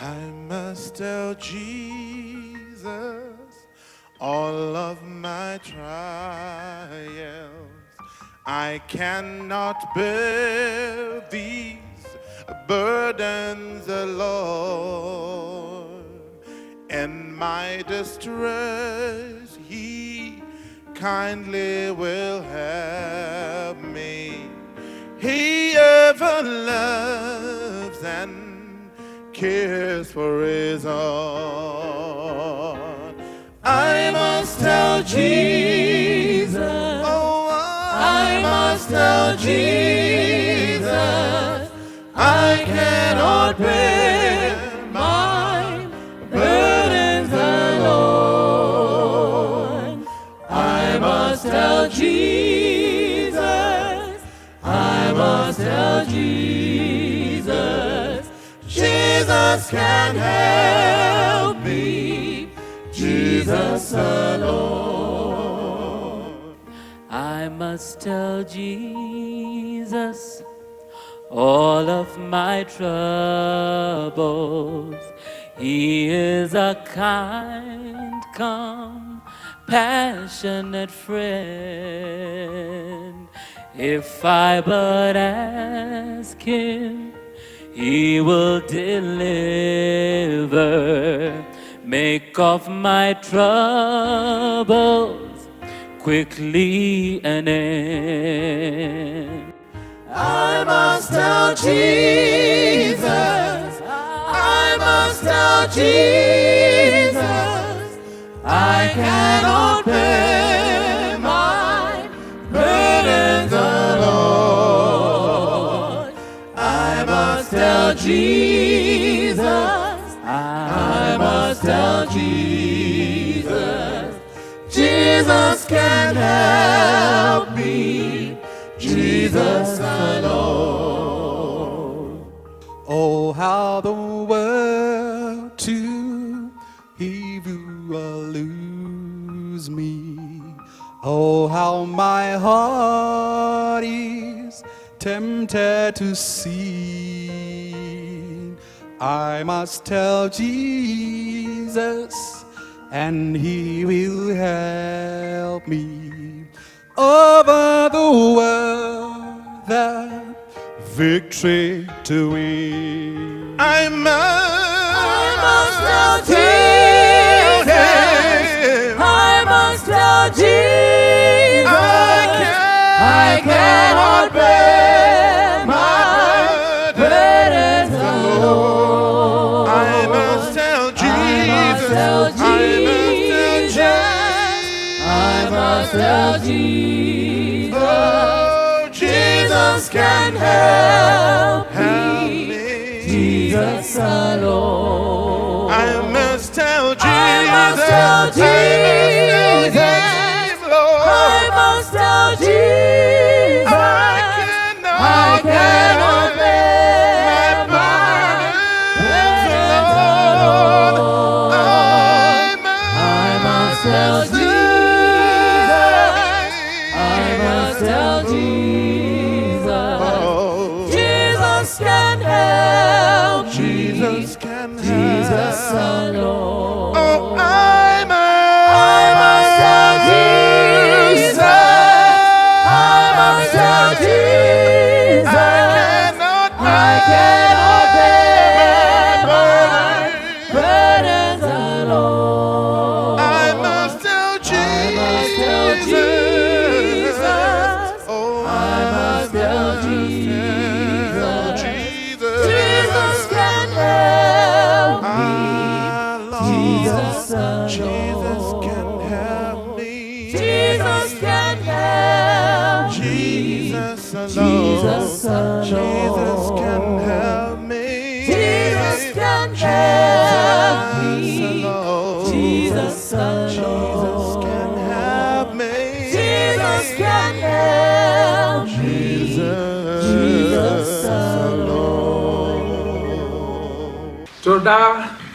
I must tell Jesus all of my trials. I cannot bear these burdens alone. In my distress, He kindly will help me. He ever loves and cares for His own. I must tell Jesus, oh, I must tell Jesus, I cannot bear my burdens alone. I must tell Jesus, I must tell Jesus, Jesus can help me, Jesus alone. I must tell Jesus all of my troubles. He is a kind, compassionate friend. If I but ask Him, He will deliver. Make of my troubles quickly an end. I must tell Jesus, I must tell Jesus, I cannot bear my burdens alone. I must tell Jesus, I must tell Jesus, Jesus can help me, Jesus alone. Oh, how the world to evil lose me. Oh, how my heart is tempted to sin. I must tell Jesus, and He will help me over the world, that victory to win. I must tell Jesus, I must tell Jesus, I cannot bear my burdens alone. I must tell Jesus, I must tell Jesus, oh, Jesus can help me, Jesus alone. I must tell Jesus, I must tell Jesus, Lord. I must tell Jesus, I cannot bear my burdens alone. I must tell Jesus, I must tell Jesus, Jesus can help me, Jesus can help. Jesus alone. Oh, I must tell Jesus, I must tell Jesus, I cannot bear my burdens alone. I must tell Jesus. Oh, I must tell Jesus, Jesus can help me, Jesus alone. Jesus can help me. Jesus can help me, Jesus alone. Jesus alone. Jesus can help me. Jesus can help me, alone. Jesus alone. Jesus can help me. Jesus can help me, Jesus alone. Toda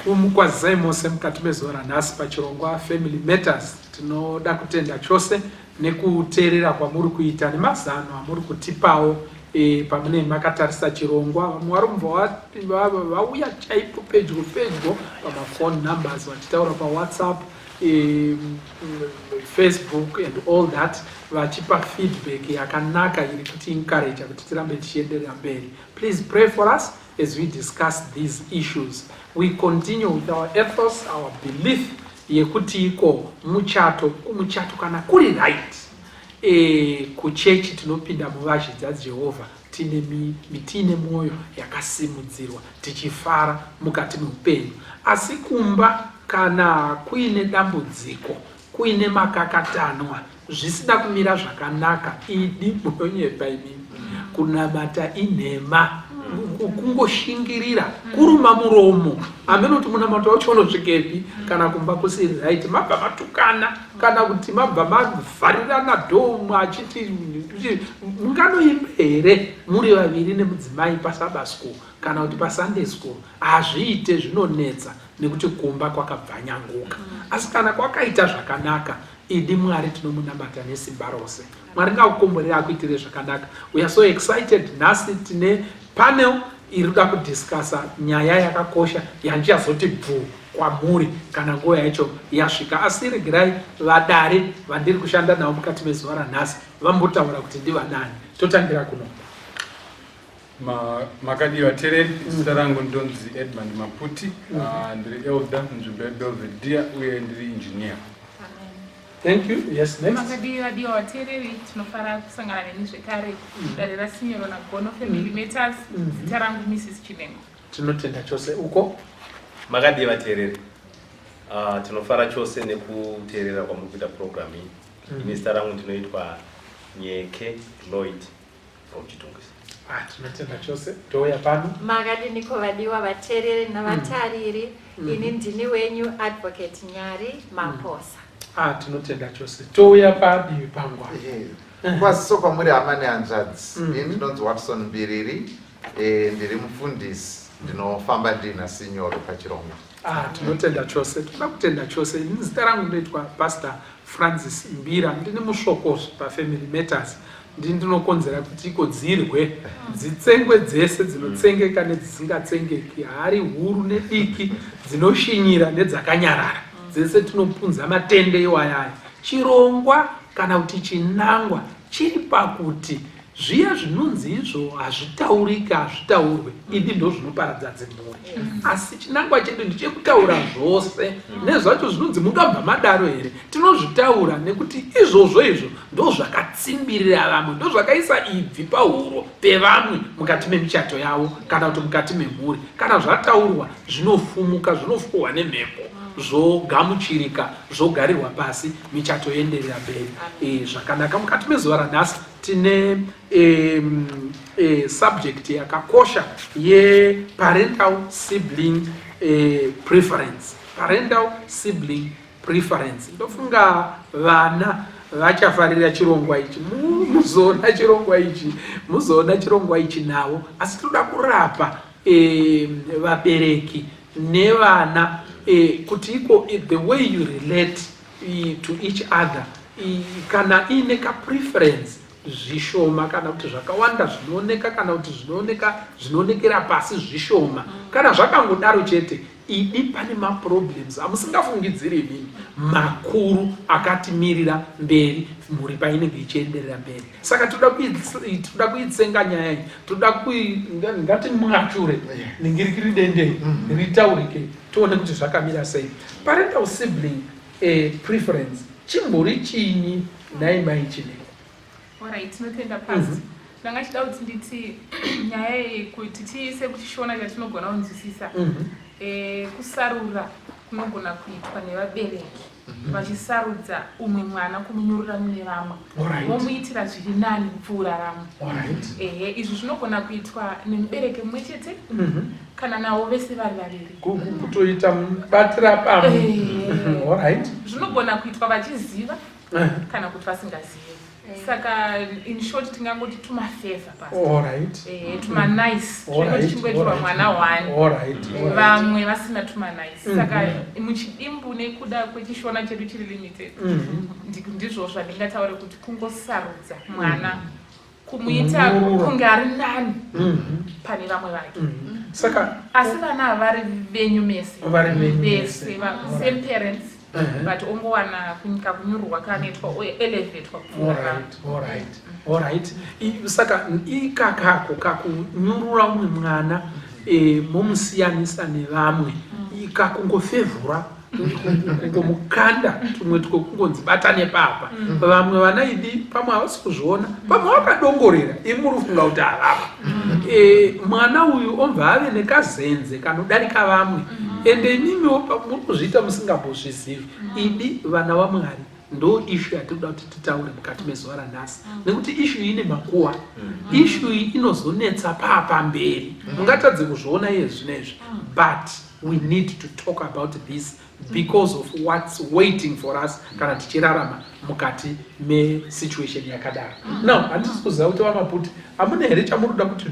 kumukwaziza mose mukati mezora nasi pachirongwa Family Matters. Tinoda kutenda chose nekuteerera kwamuri kuita nemazano amuri kutipawo pamune makatarisa chirongwa vamwe vari vauya chaipo pedyo pamafone numbers vachitaura pawhatsapp, Facebook and all that, vachipa feedback yakanaka iri kuti encourage kuti tirambe tichienderera mberi. Please pray for us as we discuss these issues. We continue with our ethos, our belief yekuti iko muchato kana kuri right, kuchechi tinopinda muvazhidza Jehovah tine mwoyo yakasimudzirwa tichifara mukati meupenyu, asi kumba kana kuine dambudziko, kuine makakatanwa, zvisina kumira zvakanaka, idi munonyepa imimi kunamata inhema, kungoshingirira kuruma muromo amenoti munamata wacho unosvikepi kana kumba kusiri right, mabva matukana kana kuti mabva mavharirana dhomu achiti munganoimba here muri vaviri nemudzimai pasabha school kana kuti pasunday school, hazviite, zvinonetsa nekuti kumba kwakabvanyanguka. Asi kana kwakaita zvakanaka, idi Mwari tinomunamata nesimba rose. Mwari ngakukomborera akuitire zvakanaka. We are so excited nhasi tine panel irikuda kudiscussa nyaya yakakosha yandichazoti bvu kwamuri kana nguva yacho yasvika. Asi regerai vadare vandiri kushanda navo mukati mezuva ranhasi vambotaura kuti ndivanani. Totangira kuno. Makadi vateereri, zita rangu ndonzi Edmund Maputi, ndiri elder nzvimbo yeBelvedere uye ndiri engineer. Thank you. Yes, next. Makadi vateereri, tinofara kusangana nemi zvekare dare rasinyorwa naGono Family Matters. Zita rangu Mrs. Chinengo. Tinotenda chose uko. Makadi vateereri, tinofara chose nekuteerera kwamuri kuita program iyi. Ini zita rangu ndinoitwa Nyeke Lloyd from Chitungisi. Tinotenda chose touya pano. Makadi nikovadiwa vateereri navatariri, ini ndini wenyu Advocate Nyari Maposa. Tinotenda chose touya padivi pangwa. Kwasiso kwamuri hama nehanzvadzi, ini ndinonzi Watson Mbiriri, ndiri mufundisi, ndinofamba ndina sinyoro pachirongwa. Tinotenda chose, toda kutenda chose. Ini zita rangu ndinoitwa Pastor Francis Mbira, ndine musvokozo paFamily Matters. Ndinokonzera kuti ikodzirwe dzitsengwe dzese dzinotsengeka nedzisingatsengeki, hari huru nediki, dzinoshinyira nedzakanyarara, dzese tinopunza matende iwayaya. Chirongwa kana kuti chinangwa chiri pakuti zviya zvinonzi izvo hazvitaurika, hazvitaurwe, idi ndo zvinoparadza dzimhuri. Asi chinangwa chedu ndechekutaura zvose, nezvacho zvinonzi mungabva madaro here, tinozvitaura nekuti izvozvo ndo zvakatsimbirira vamwe, ndo zvakaisa ibvi pahuro pevamwe mukati memichato yavo kana kuti mukati memhuri. Kana zvataurwa zvinofumuka, zvinofuwa nemhepo, zvogamuchirika, zvogarirwa pasi, michato yoenderera mberi zvakanaka. Mukati mezuva ranhasi tine subject yakakosha yeparental sibling preference. Parental sibling preference. Ndofunga vana vachafarira chirongwa ichi, muzoona chirongwa ichi navo, asi toda kurapa vabereki nevana kuti iko the way you relate to each other, kana ine ka preference zvishoma kana kuti zvakawanda zvinooneka kana kuti zvinoonekera pasi zvishoma, kana zvakangodaro chete, idi pane maproblems amusingafungidziri inini makuru akatimirira mberi mhuri painenge ichienderera mberi. Saka toda kuitsenga nyaya iyi, toda ngati mwachure ningirikiri dendei ritaurike tione kuti zvakamira sei. Parental sibling preference chimbori chini naimai Chinengo? Alright, tinotenda pasi. Ndanga chida kuti nditi nyaya yekuti tiise kuti shona chatinogona kunzwisisa. Kusarura kunogona kuitwa nevabereki vachisarudza umwe mwana kumunyurira mune vamwe, vomuitira zviri nani kupfuura vamwe. Izvi zvinogona kuitwa nemubereki mumwe chete kana navo vese vari vaviri, kutoita mubatira pamwe. Zvinogona kuitwa vachiziva kana kuti vasingazivi. Saka in short tingangoti tumafavor pasi. Tuma nice. Chingwetirwa mwana one. Vamwe vasina tuma nice. Saka muchidimbu nekuda kwechishona chedu chiri limited. Ndizvo zvandingataura kuti kungosarudza mwana kumuita Kumunyurura. kunge ari nani pane vamwe vake. Saka Asi vana havari venyu mese. vari venyu Vese, mese. same parents. But ongowana kunyika kunyurwa kwanoitwa elevatwa kupfuura. All right. Saka ikakako kakunyurura umwe mwana momusiyanisa nevamwe ikakungofevhura kungomukanda tumwe kungonzi batane papa vamwe vana idi pamwe havasi kuzviona pamwe vakadongorera imuri kufunga kuti havapa mwana uyu obva ave nekazenze kanodarika vamwe ende imimiwo muri kuzviita musingambozvizivi idi vana vamwari ndo ishu yatinoda kuti titaure mukati mezuva ranhasi nekuti ishu iyi ine makuwa ishu iyi inozonetsa pamberi mungatadze kuzviona iye zvinezvi but we need to talk about this because of what's waiting for us kana tichirarama mukati mesituation yakadaro. Now handisi kuziva kuti vamaputi hamuna here chamunoda kuti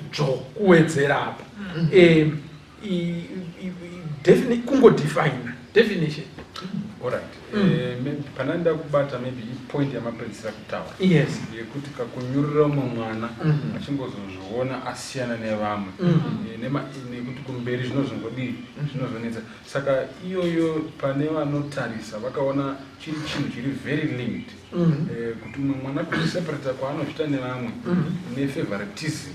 kuwedzera apa kungodefine definition. Alright. Pananda kubata maybe point yamapedzisira kutaura. Yes. Yekuti kakunyurira umwe mwana achingozozviona asiyana nevamwe. Nekuti kumberi zvinozonetsa. Saka iyoyo pane vanotarisa vakaona chiri chinhu chiri very linked. Kuti umwe mwana kuseparata kwaanozviita nevamwe nefavoritism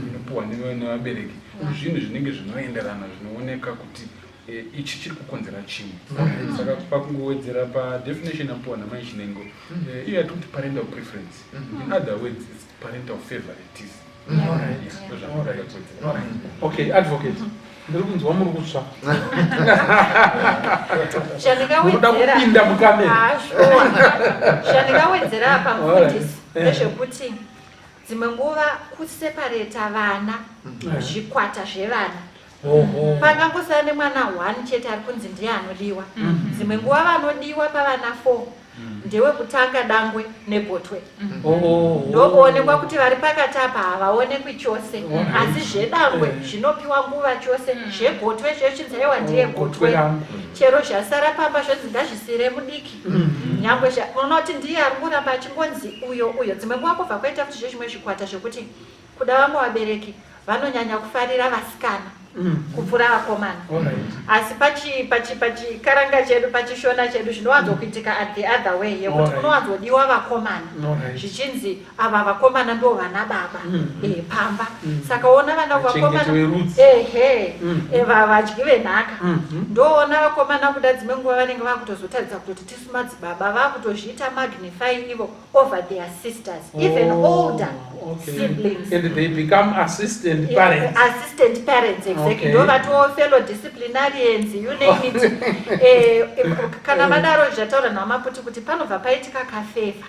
inopuhwa nevabereki. Zvinhu zvinenge zvinoenderana zvinooneka kuti ichi chiri kukonzera chimwe. Saka pakungowedzera padefinition apuwa namai Chinengo iyo yatikuti parental preference. In other words, it's parental favoritism. Okay, advocate. Ndiri kunzwa muri kutsva. Chandingawedzera mukamera. Chandingawedzera apa mufundisi ndezvekuti dzimwe nguva kuseparata vana zvikwata zvevana pangangosara nemwana 1 chete ari kunzi ndiye anodiwa. Dzimwe nguva vanodiwa pavana 4 ndewe kutanga dangwe nebhotwe ndokuonekwa kuti vari pakati apa havaonekwi chose asi zvedangwe zvinopiwa nguva chose zvebhotwe zvechinzaiwa ndiye bhotwe chero zvasara pamba zvonzi ngazvisire mudiki nyangwe unoona kuti ndiye ari kuramba achingonzi uyo. Dzimwe nguva kubva kwaita kuti zvezvimwe zvikwata zvekuti kuda vamwe vabereki vanonyanya kufarira vasikana kupfuura vakomana asi pachikaranga chedu pachishona chedu zvinowanzokuitika at the other way yekuti kunowanzodiwa vakomana zvichinzi ava vakomana ndo vana baba pamba saka ona vana vakomana vadyi venhaka ndoona vakomana kuda dzimwe nguva vanenge vakutozotaridza kuti tisu madzibaba vakutozviita magnify ivo over their sisters even older siblings and they become assistant parents. Assistant parents, exactly. Ndo vatowo fellow disciplinarians, you name it. Kana vadaro zvataura namaputi kuti panobva paitika kafeva.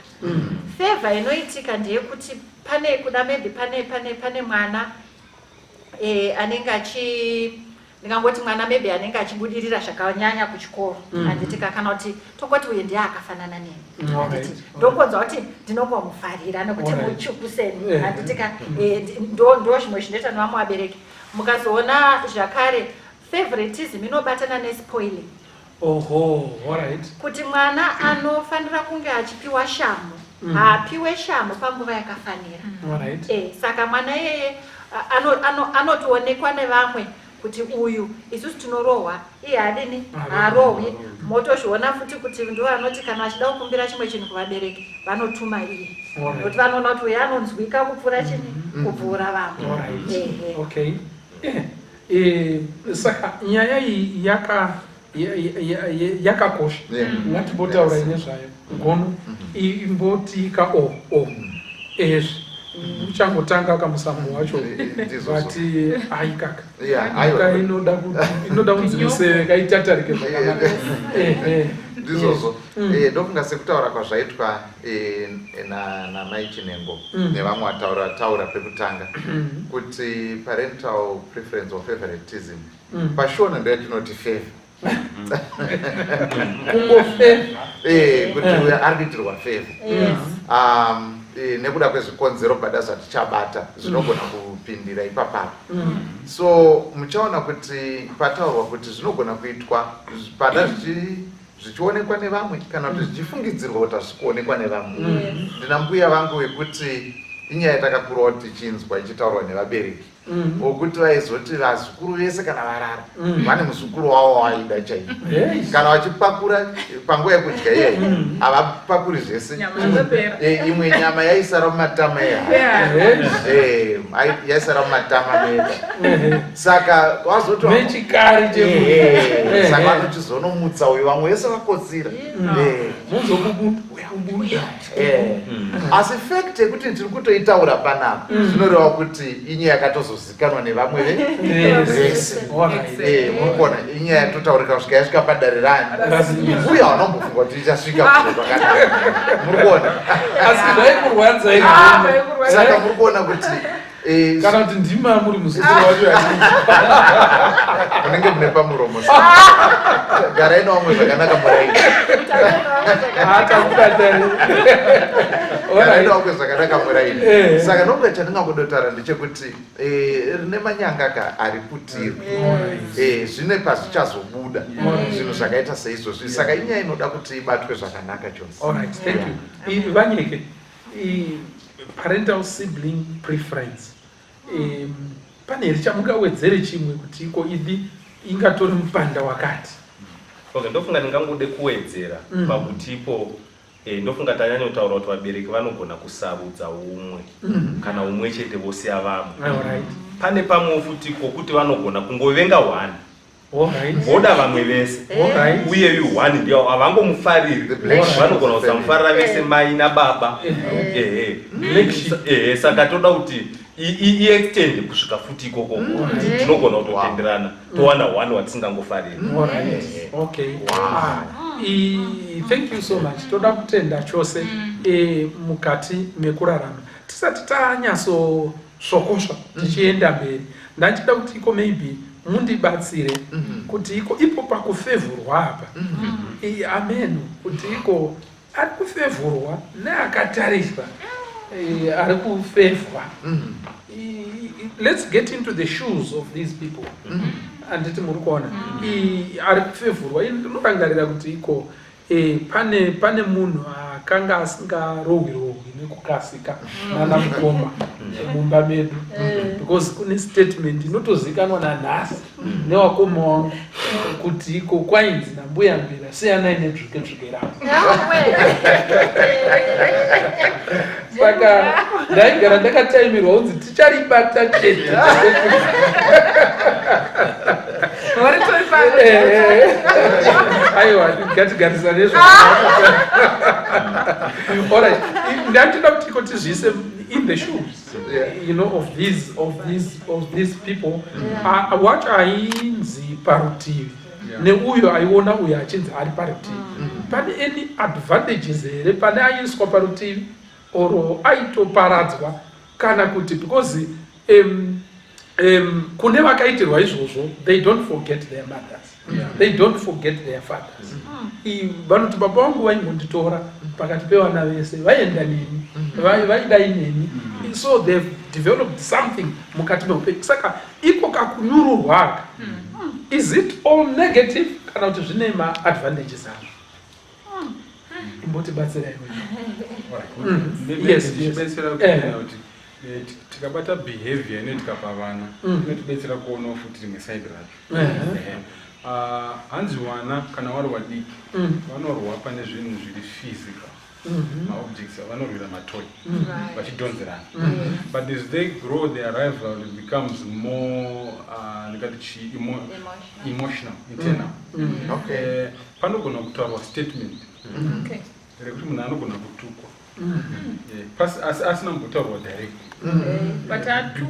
Feva inoitika ndeyekuti pane kuda maybe pane mwana anenge ndingangoti mwana maybe anenge achibudirira zvakanyanya kuchikoro handitika kana kuti tongoti uyu ndiye akafanana neni ndokonzwa kuti ndinomufarira nekuti mutsvuku seni handitika ndo zvimwe zvinoita nevamwe vabereki mukazoona zvakare favoritism inobatana nespoiling. Kuti mwana anofanira kunge achipiwa shamu haapiwe shamu panguva yakafanira. Saka mwana iyeye anotoonekwa nevamwe kuti uyu isusu tinorohwa iye adini harohwi motozviona futi kuti ndo anoti kana achida kukumbira chimwe chinhu kuvabereki vanotuma iye nokuti vanoona kuti uyu anonzwika kupfuura chini kupfuura vamwe. Saka nyaya iyi yakakosha ngatibotaura ine zvayo gono imbotika ezvi uchangotanga kamusambo wacho vati aikaka inoda kunzivise kaitatarike zvakanaka ndizvozvo ndofunga sekutaura kwazvaitwa namai Chinengo nevamwe vataura pekutanga kuti parental preference or favoritism pashona ndoyatinoti favor kuti uyo ari kuitirwa favor nekuda kwezvikonzero bada zvatichabata zvinogona kupindira ipapapo. So muchaona kuti pataurwa kuti zvinogona kuitwa bada zvichionekwa nevamwe kana kuti zvichifungidzirwa kuti hazvikuonekwa nevamwe. Ndina mbuya vangu wekuti inyaya yatakakurawo tichinzwa ichitaurwa nevabereki wokuti vaizoti vazukuru vese kana varara vane muzukuru wavo waida chaiko kana vachipakura panguva yekudya iyeyi havapakuri zvese imwe nyama yaisara mumatama yaisara mumatama meda saka vazotmechikari saka vanochizonomutsa uyu vamwe vese vakotsira asi fact yekuti tiri kutoitaura panapa zvinoreva kuti inyaya yakatozozikanwa nevamwe vese mukona inyaya yatotaurika kusvika yasvika padare rani uye havanambofunga kuti ichasvika kwakanaka murikuona asi zvaikurwadza saka murikuona kuti kana kuti ndima muri muzukuru wacho munenge mune pamuromo garai nawamwe zvakanaka muraini aitaukwe zvakanaka muraini saka nonge chandingangodotaura ndechekuti rine manyanga ari kutirwa zvine pazvichazobuda zvinhu zvakaita seizvozvi saka inyaya inoda kuti ibatwe zvakanaka chose. Vanyeke, parental sibling preference pane richamungawedzere chimwe kuti iko idi ingatori mupanda wakati. Okay, ndofunga ndingangode kuwedzera pakutipo ndofunga tanyanya kutaura kuti vabereki vanogona kusarudza umwe kana umwe chete vosiya vamwe. Pane pamwe futi kokuti vanogona kungovenga one voda vamwe vese uye uyu one ndio havangomufariri vanogona kusamufarira vese mai nababa. Saka toda kuti iextend kusvika futi ikoko tinogona kutotenderana towana one watisingangofariri. Thank you so much. Toda kutenda chose mukati mekurarama tisati tanyaso svokosva tichienda mberi. Ndachida kuti iko maybe mundibatsire kuti iko ipo pakufevhurwa apa amen kuti iko ari kufevhurwa neakatariswa ari kufevhwa. Let's get into the shoes of these people. Anditi muri kuona ari kufevhurwa. Ndinorangarira kuti iko pane munhu akanga asingarohwi nekukasika nana mukoma mumba medu because kune statement inotozikanwa nanhasi newakoma wangu kuti iko kwainzi nambuya mbera seyanai nedzvike ravo. Saka ndaigara ndakataimirwa unzi ticharibata chete. Aiwa ngatigarisane nezvo. Alright, ndachida kuti iko tizvise in the shoes of these people wacho ainzi parutivi neuyo aiona uyo achinzi ari parutivi. Pane any advantages here pane aiswa parutivi oro aitoparadzwa kana kuti because kune vakaitirwa izvozvo they don't forget their mothers, they don't forget their fathers. Vanoti baba vangu vaingonditora pakati pevana vese vaenda neni vaidai neni, so they've developed something mukati meupenyu. Saka iko kakunyururwa aka is it all negative kana kuti zvine maadvantages azvo? Imbotibatsira ndibetsera kuti tikabata behavior inoitika vana inotibetsera kuona futi rimwe side racho. Hanzi vana kana vari vadiki vanorwa pane zvinhu zviri physical maobjects vanorwira matoy vachidhonzerana, but as they grow their rivalry becomes more emotional, internal. Panogona kutaurwa statement rekuti munhu anogona kutukwa asina kumbotaurwa direct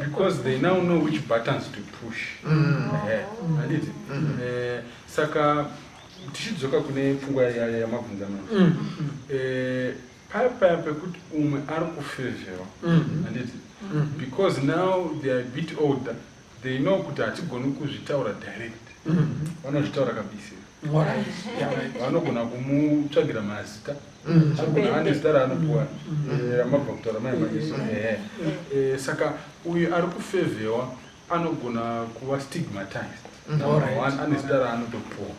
because they now know which buttons to push. Handiti saka tichidzoka kune pfungwa yamabvunzano paya pekuti umwe ari kufevhera handiti because now they are a bit older they know kuti hatigoni kuzvitaura direct vanozvitaura kabisira. Vanogona kumutsvagira mazita ane zita raanopuwa ramabva kutaura mai majesu. Saka uyu ari kufevhewa anogona kuva stigmatized. Number one, ane zita raanotopuwa.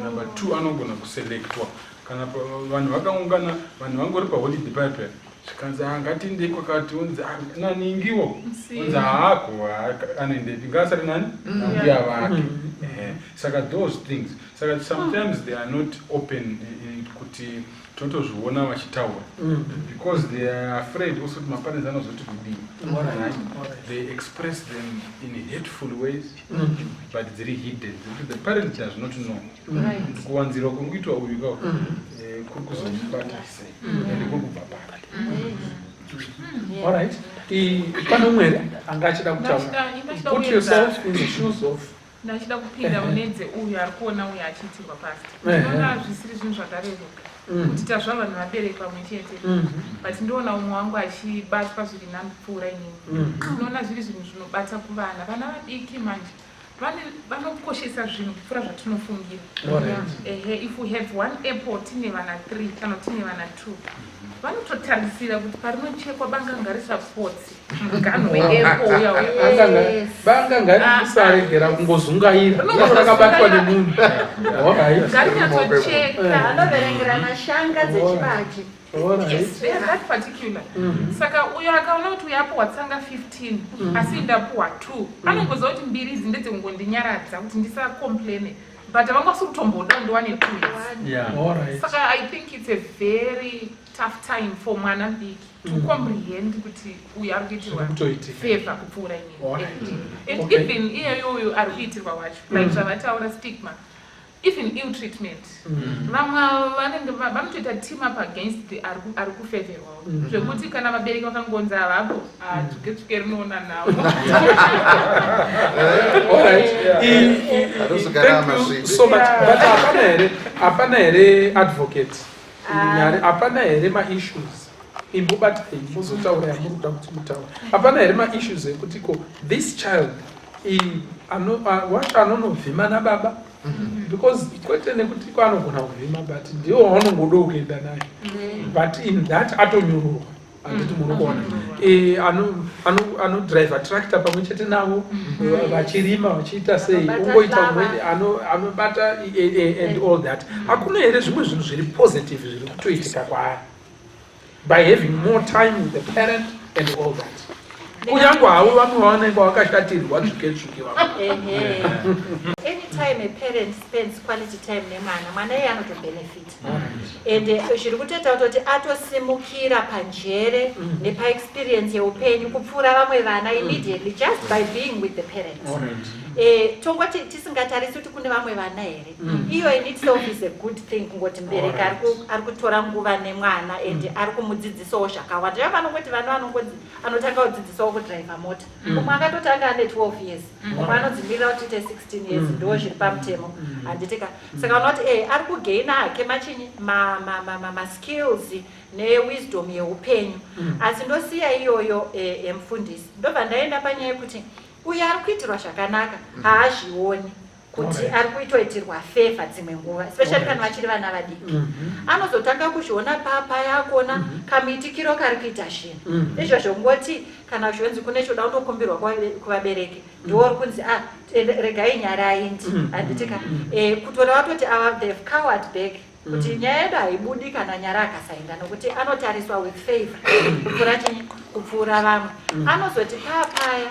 Number two, anogona kuselectwa kana vanhu vakaungana vanhu vangori paholiday paipe zvikanzi ngatinde kwakati unzi naningiwo Msi. unzi haako anendepi ngasari nani nambuya vake saka those things saka sometimes they are not open kuti totozviona vachitaura because they are afraid also kuti maparents anozoti kudii. They express them in hateful ways but dziri hidden the parent does not know kuwanzirwa kunguitwa uyu kao kuri kuzomubata sei ende kuri kubva pake. Alright. Pane umwe anga achida kutaura. Put yourself in the shoes of. Ndachida kupinda munedze uyu ari kuona uyu achiitirwa pasi. Ndinoona zvisiri zvinhu zvakareruka. Kuti tazva vanhu vabereki pamwe chete. But ndinoona umwe wangu achibatwa zviri nandipfuura inini. Ndinoona zviri zvinhu zvinobata kuvana. Vana vadiki manje vanokoshesa zvinhu kupfuura zvatinofungira. If we have one airport tine vana 3 kana tine vana 2. Vanototarisira kuti parinochekwa bangangarisa sports mugano weepo uya bangangarisarengera kungozungaira rakabatwa nemunhu garinatocheka anoverengera mashanga dzechibaji. Yes, they are that particular. Saka uyo akaona kuti uyapuwa tsanga 15 asi ndapuwa 2 anongoziva kuti mbiri idzi ndedzekungondinyaradzaa kuti ndisakomplaine but havangasi kutomboda ndiwane 2 years. Saka I think it's a very tough time for mwana mbiki to comprehend kuti uyu ari kuitirwa favor kupfuura inini. And even iyeyoyo ari kuitirwa wacho like zvavataura stigma even ill treatment. Vamwe vanenge vanotoita team up against the ari kufeverwawo zvekuti kana vabereki vakangonza avapo tsvuke rinoona navo. Thank you so much. But hapana here advocate. Hapana here ma-issues. Imbobata imbozotaura yamuruda kuti mutaura. Hapana here ma-issues ekuti ko this child wacho anonovhima nababa. Because kwete nekuti kwanogona kuvhima but ndiwo waunongoda kuenda naye. But in that atonyororwa. Anditi munokona anodrive tractor pamwe chete navo vachirima vachiita sei ungoita umweni anobata and all that. Hakuna here zvimwe zvinhu zviri positive zviri kutoitika kwaari by having more time with the parent and all that. Kunyange havo vamwe vanenge vakashatirwa tsvuke Anytime a parent spends quality time nemwana, mwana iye anotobenefit. And zviri kutoita kuti atosimukira panjere nepaexperience yeupenyu kupfuura vamwe vana immediately just by being with the parents. Tongoti tisingatarisi kuti kune vamwe vana here. Iyo in itself is a good thing kungoti mubereki ari kutora nguva nemwana and ari kumudzidzisawo zvakawanda. Ndava vanongoti vana anotanga kudzidzisawo kudriva mota. Umwe akatotanga ane 12 years. Umwe anodzimirira kuti 16 years. Ndo zviri pamutemo handitika. Saka unoti ari kugaina hake machinyi ma-skills newisdom yeupenyu. Asi ndosiya iyoyo emufundisi. Ndobva ndaenda panyaya yekuti uyu ari kuitirwa zvakanaka haazvioni kuti ari kuitoitirwa favor dzimwe nguva especially kana vachiri vana vadiki. Anozotanga kuzviona paya akona kamuitikiro kari kuita zvinhu. Izvozvo ngoti kana zvonzi kune choda kutokumbirwa kuvabereki ndori kunzi regai nyara aindi handitika kutora vatoti they've cowered back kuti nyaya yedu haibudi kana nyara akasaenda nokuti anotariswa with favor kupfuura vamwe. Anozoti paya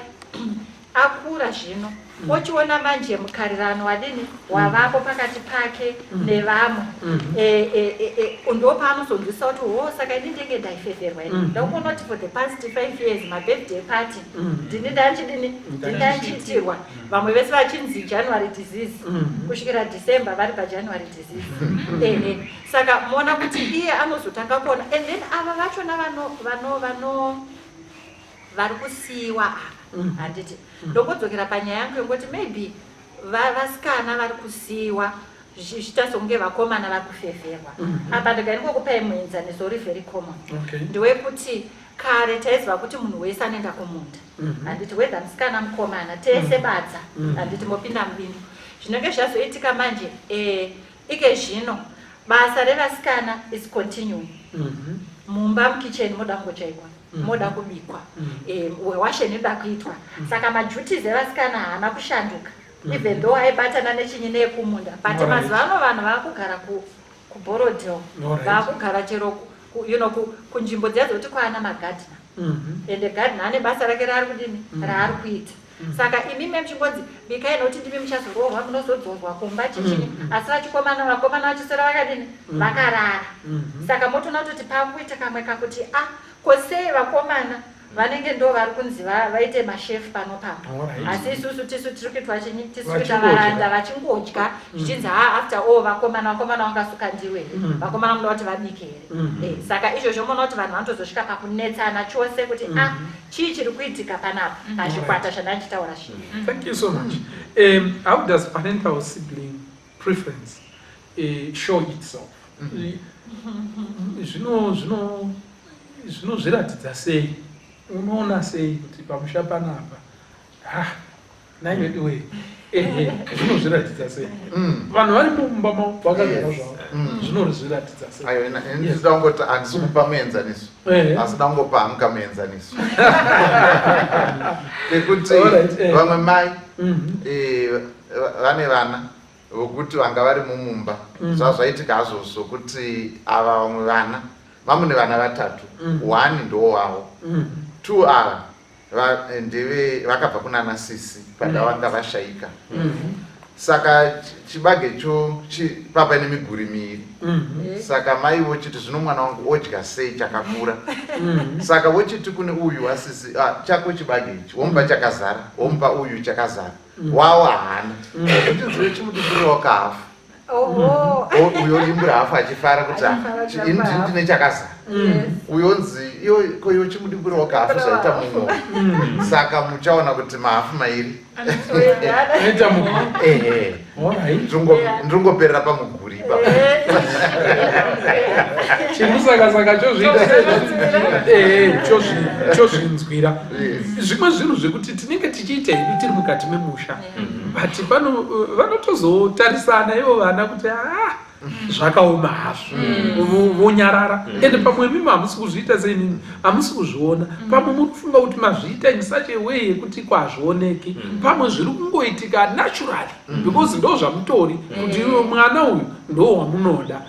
akura zvino ochiona manje mukarirano wadini wavapo pakati pake nevamwe ndopaanozonzwisa kuti saka ini ndenge ndaifeverwa ini ndakuona kuti for the past 5 years mabirthday party ndini ndanchiitirwa vamwe vese vachinzi January disease kusvikira December vari paJanuary disease. Saka muona kuti iye anozotanga kuona and then ava vachona vari kusiyiwa handiti ndongodzokera panyaya yangu yongoti maybe vasikana vari kusiyiwa zvichitazonge vakomana vari kufeverwa. Apa ndingokupai muenzaniso uri very common ndewekuti kare taiziva kuti munhu wese anoenda kumunda handiti whether musikana mukomana tese badza handiti mopinda mubindu. Zvinenge zvazoitika manje ike zvino basa revasikana is continuing. Mumba mukicheni moda kungochaikwa moda kubikwa wewashe neda kuitwa. Saka maduties evasikana haana kushanduka even though aibatana nechinyi neyekumunda but mazuva ano vanhu vakugara kuborodel vakugara chero kunzvimbo dziya dzokuti kwaana magadhina ende gadhina ane basa rake raari kudini raari kuita saka imimi muchingonzi bikai nokuti ndimi muchazorohwa munozodzorwa kumba chichini asi vakomana vachisora vakadini vakarara saka motoona kutoti pakuita kamwe kakuti kosei vakomana vanenge ndo vari kunzi vaite mashefu pano pano asi isusu tisu tiri kuitwa chinyi tisu kuita varanda vachingodya zvichinzi after all vakomana vangasuka ndiwe vakomana munoda kuti vabike here saka izvozvo munoona kuti vanhu vanotozosvika pakunetsana chose kuti chii chiri kuitika panapa pazvikwata zvandandichitaura zvino. Thank you so much. How does parental sibling preference show itself? Zvinozviratidza sei? Unoona sei kuti pamusha panapa naivediwe zvinozviratidza sei? Vanhu vari mumba vakagara zvavo zvinozviratidza sei? Ayo ndinoda kungoti handisi kupa muenzaniso asi da kungopa hamuka muenzaniso nekuti vamwe mai vane vana vokuti vanga vari mumumba zvazvaitika hazvo sokuti ava vamwe vana vamune vana vatatu 1 ndo wavo 2 ava ndeve vakabva kunana sisi padavanga vashaika saka chibage cho papa nemiguri miiri saka mai vochiti zvino mwana wangu odya sei chakakura saka vochiti kune uyu wasisi chako chibage ichi womupa chakazara womupa uyu chakazara wavo haana kuti zve chimudikiriro kahafu uyo imbura hafu achifara kuti ndine chakazara uyonzi iwo chimudikiriro kahafu zvaita mumwe saka muchaona kuti mahafu mairi ndingoperera pamuguri chimusakasaka chozvinzwira zvimwe zvinhu zvekuti tinenge tichiita hedu tiri mukati memusha but vanotozotarisana ivo vana kuti zvakaoma hazvo vonyarara ende pamwe mimi hamusi kuzviita seinini hamusi kuzviona pamwe munofunga kuti mazviita in such a way yekuti kwazvioneki pamwe zviri kungoitika naturally because ndo zvamutori kuti iwe mwana uyu ndo wamunoda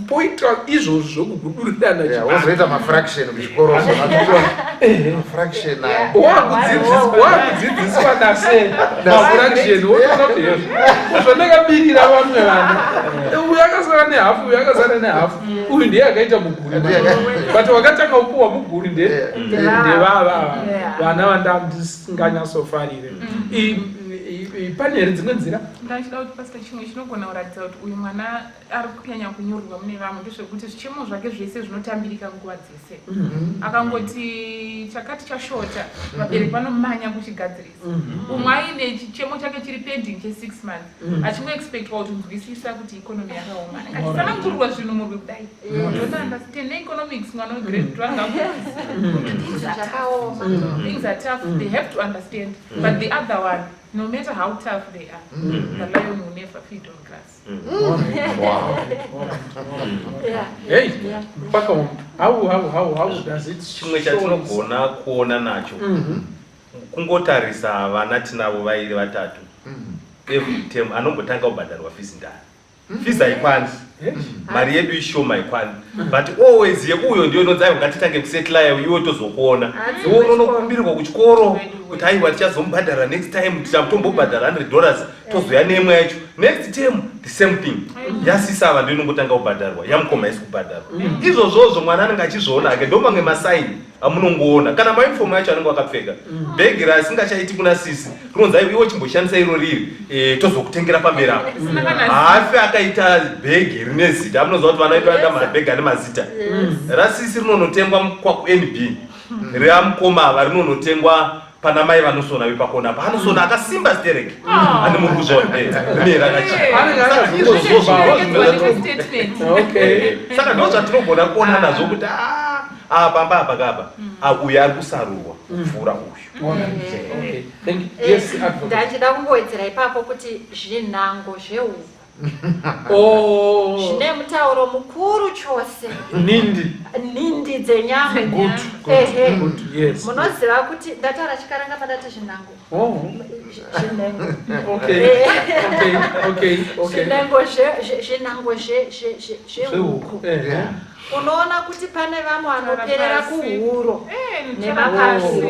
poita izvozvo zvokugudurirana wozoita mafraction kuchikoro wakudzidziswa nase mafraction wotoona kuti zvandakabirira vamwe vana uyu akasara nehafu uyu akasara nehafu uyu ndiye akaita muguri but wakatanga upuwa muguri ndevava vana vandandisinganyatsofarire pane here dzimwe nzira ndachida kuti pasita chimwe chinogona kuratidza kuti uyu mwana ari kunyanya kunyorwa mune vamwe ndezvekuti zvichemo zvake zvese zvinotambirika nguva dzese akangoti chakati chashota vabereki vanomanya kuchigadzirisa umwe aine chichemo chake chiri pending che6 months achingoexpectwa kuti nzwisisa kuti ikonomi yakaoma angachisanangurwa zvinhu murwi kudai don't understand economics mwana wegrade 2 things are tough they have to understand but the other one no matter how tough they are, the lion will never feed on grass. Hey, how does it chimwe chatinogona kuona nacho kungotarisa vana tinavo vairi vatatu every term anombotanga kubhadharwa fees ndani fees haikwanisi mari yedu ishoma haikwanisi but always yekuyo ndiyo inodzayo ngatitange kusetlayo iwe tozokuona iwe unokumbirwa kuchikoro kuti aiwa tichazombhadhara next time tichatombobhadhara $100 tozoya nemwe yacho next term the same thing yasisa ava ndiyo inongotanga kubhadharwa yamukoma isi kubhadharwa izvozvozvo mwana anenge achizviona ake ndomamwe masaini amunongoona kana maunifomu yacho anenge akapfeka bhegi rasingachaiti kuna sisi rinonzi iwe chimboshandisa iro riri tozokutengera pamberi apo hafi akaita bhegi rine zita amunoziva kuti vana vedu vanoda mabhegi ane mazita rasisi rinonotengwa kwaNB reamukoma ava rinonotengwa pana mai vanosona vepakona apa anosona akasimba stereki ane murukuzvaona rine saka ndo zvatinogona kuona nazvo kuti pamba apa kapa uyu ari kusarurwa kupfuura uyu ndachida kungowedzera ipapo kuti zvinhango zvehuku zvine mutauro mukuru chose nhindi dzenyama munoziva kuti ndataura chikaranga padati zvinhango zvinhango zvehuku unoona kuti pane vamwe vanoperera Pasi. kuhuro Nechana Nemapazi.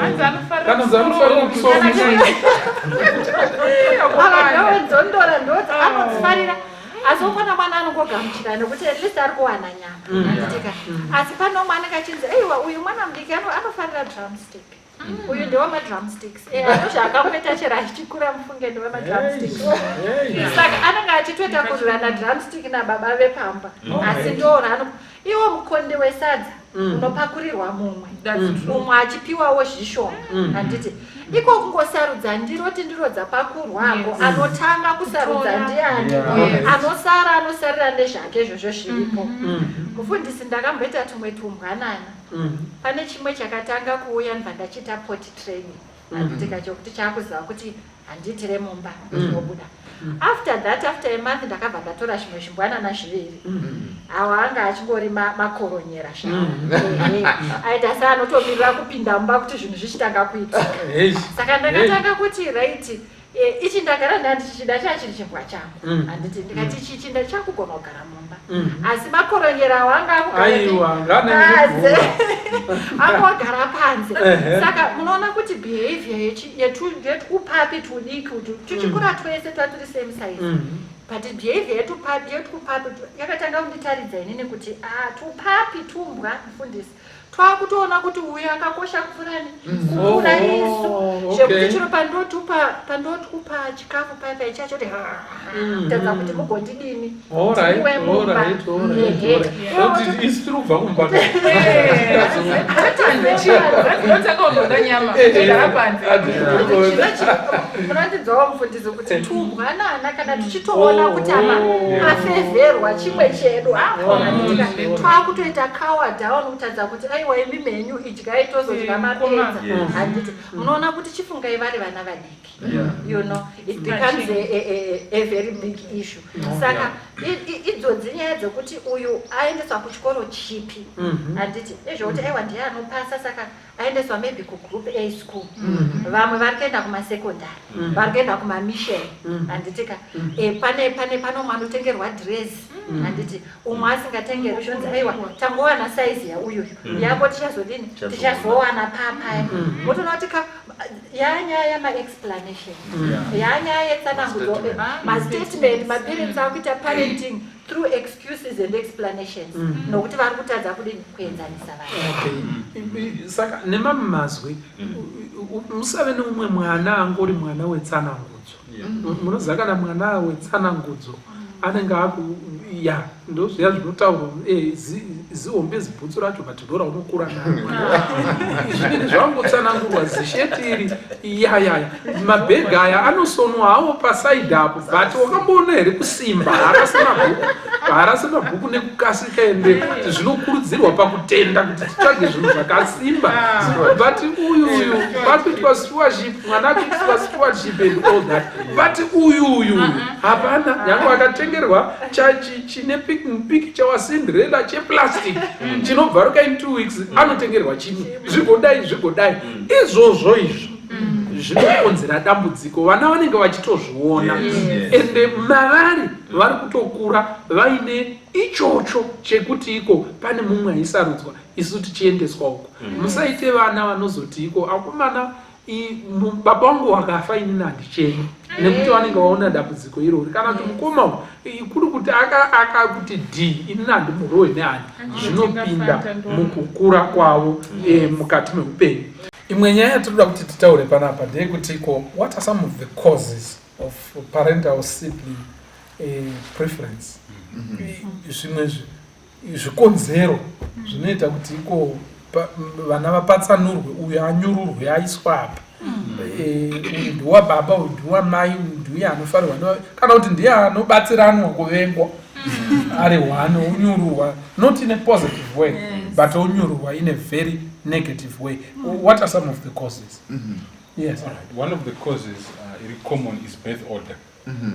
Hanzi anofarira Kana dzanofarira kusoro. avadowedzondora ndodzi anodzifarira asi ufana mwana anongogamuchira nekuti at least ari kuwana nyama Anditika. Asi pano mwana kachinzi eiwa uyu mwana mudiki anofarira drumstick uyu ndewamadrumsticks zvaakamuita chero achichikura mufunge ndewamadrumsticks saka anenge achitotakurirana drumstick nababa vepamba asi ndorano iwo mukonde wesadza unopakurirwa mumwe umwe achipiwawo zvishoma handiti iko kungosarudza ndiro ti ndiro dzapakurwapo anotanga kusarudza ndiani anosarira nezvake izvozvo zviripo mufundisi ndakamboita tumwe tumbwanana pane chimwe chakatanga kuuya ndibva ndachita pot training handitika chokuti chaakuziva kuti handitire mumba ndinobuda after a month ndakabva ndatora zvimwe zvimbwanana zviviri awo anga achingori makoronyera zvavo aita seanotomirira kupinda mumba kuti zvinhu zvichitanga kuitika saka ndakatanga kuti right ichi ndagara ndandichida chachiri chimbwa changu handiti ndikati ichi ndachakugona kugara mumba asi makoronyera awo anga akugara angogara panze saka munoona kuti behavior yetupapi tudiki tuchikura twese twaturi same size but behavior yetupapi yakatanga kunditaridza inini kuti tupapi tumbwa mufundisi twakutoona kuti uyu akakosha kupfurani kupfura isu zvekuti chiro pandotupa chikafu paipai chacho tadza kuti mugondidini isi tiri kubva kumba munondidzawo mufundisi kuti tumbwanana kana tichitoona kuti afevherwa chimwe chedu twakutoita cower down kutadza kuti aiwa imi menyu idyai tozodya mapedza handiti munoona kuti chifungai vari vana vadiki you know it becomes a very big issue saka idzodzi nyaya dzokuti uyu aendeswa kuchikoro chipi handiti ezvokuti aiwa ndiye anopasa saka aendeswa maybe kugroup A school vamwe vari kuenda kumasekondari vari kuenda kumamisheni handitika pano mwana utengerwa dress handiti umwe asingatengerwi zvonzi aiwa tangowana saizi yauyu yako tichazodini tichazowana papaya motoona kuti yanyaya yamaexplanation yanyaya yetsanangudzo mastatement maparents akuita parenting through excuses and explanations nokuti vari kutadza kudini kuenzanisa vanhu saka nemamwe mazwi musave neumwe mwana angori mwana wetsanangudzo munoziva kana mwana wetsanangudzo anenge ya ndo zviya zvinotaurwa zihombe zibhutsu racho patidora unokura nayo zvangotsanangurwa zishetiri yaya mabhegi aya anosonwa hawo pasaidi apo but wakamboona here kusimba haarasi mabhuku nekukasika ende zvinokurudzirwa pakutenda kuti titsvage zvinhu zvakasimba but uyu patitwa stewardship mwana akuitwa stewardship and all that but uyu hapana yangu akatengerwa chine mupikicha wacinderella cheplastic chinobva ruka in 2 weeks anotengerwa chimwe zvigodai izvozvo zvinokonzera dambudziko vana vanenge vachitozviona ende mavari vari kutokura vaine ichocho chekuti iko pane mumwe aisarudzwa isu tichiendeswa uko musaite vana vanozoti iko akomana baba wangu wakafa inini handicheni nekuti vanenge vaona dambudziko irori kana kuti mukoma kuri kuti akakuti d inini handimurowe nehani zvinopinda mukukura kwavo mukati meupenyu. Imwe nyaya yatinoda kuti titaure panapa ndeyekuti ko what are some of the causes of parental sibling preference zvimwe zvikonzero zvinoita kuti iko vana vapatsanurwe uyu anyururwe aiswa apa uyu ndiwa baba uyu ndiwa mai uyu ndiye anofarirwa kana kuti ndiye anobatsiranwa kuvengwa ari one unyururwa not in a positive way but unyururwa in a very negative way. What are some of the causes? Yes. All right. One of the causes very common is birth order.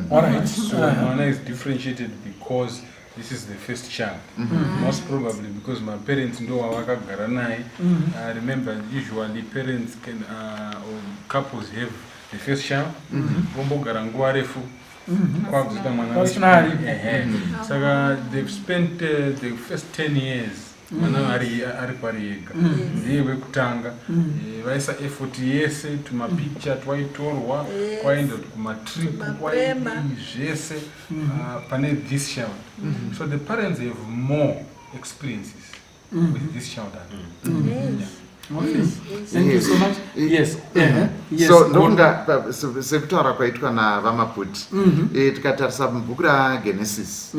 All right. So Mana is differentiated because this is the first child. Most probably because my parents know wakagara naye. Remember, usually parents can or couples have the first child. Vombogara nguva refu kwakuzoita mwana Pasina ari. saka they've spent the first 10 years mwana ari pari yega ndiye wekutanga vaisa effort yese tumapicture twaitorwa kwaenda kumatrip kwaidi zvese pane this child. So the parents have more experiences with this child. Thank you so much. Yes. Yes. So ndokunga sekutaura kwaitwa navamaputi tikatarisa mubhuku raGenesis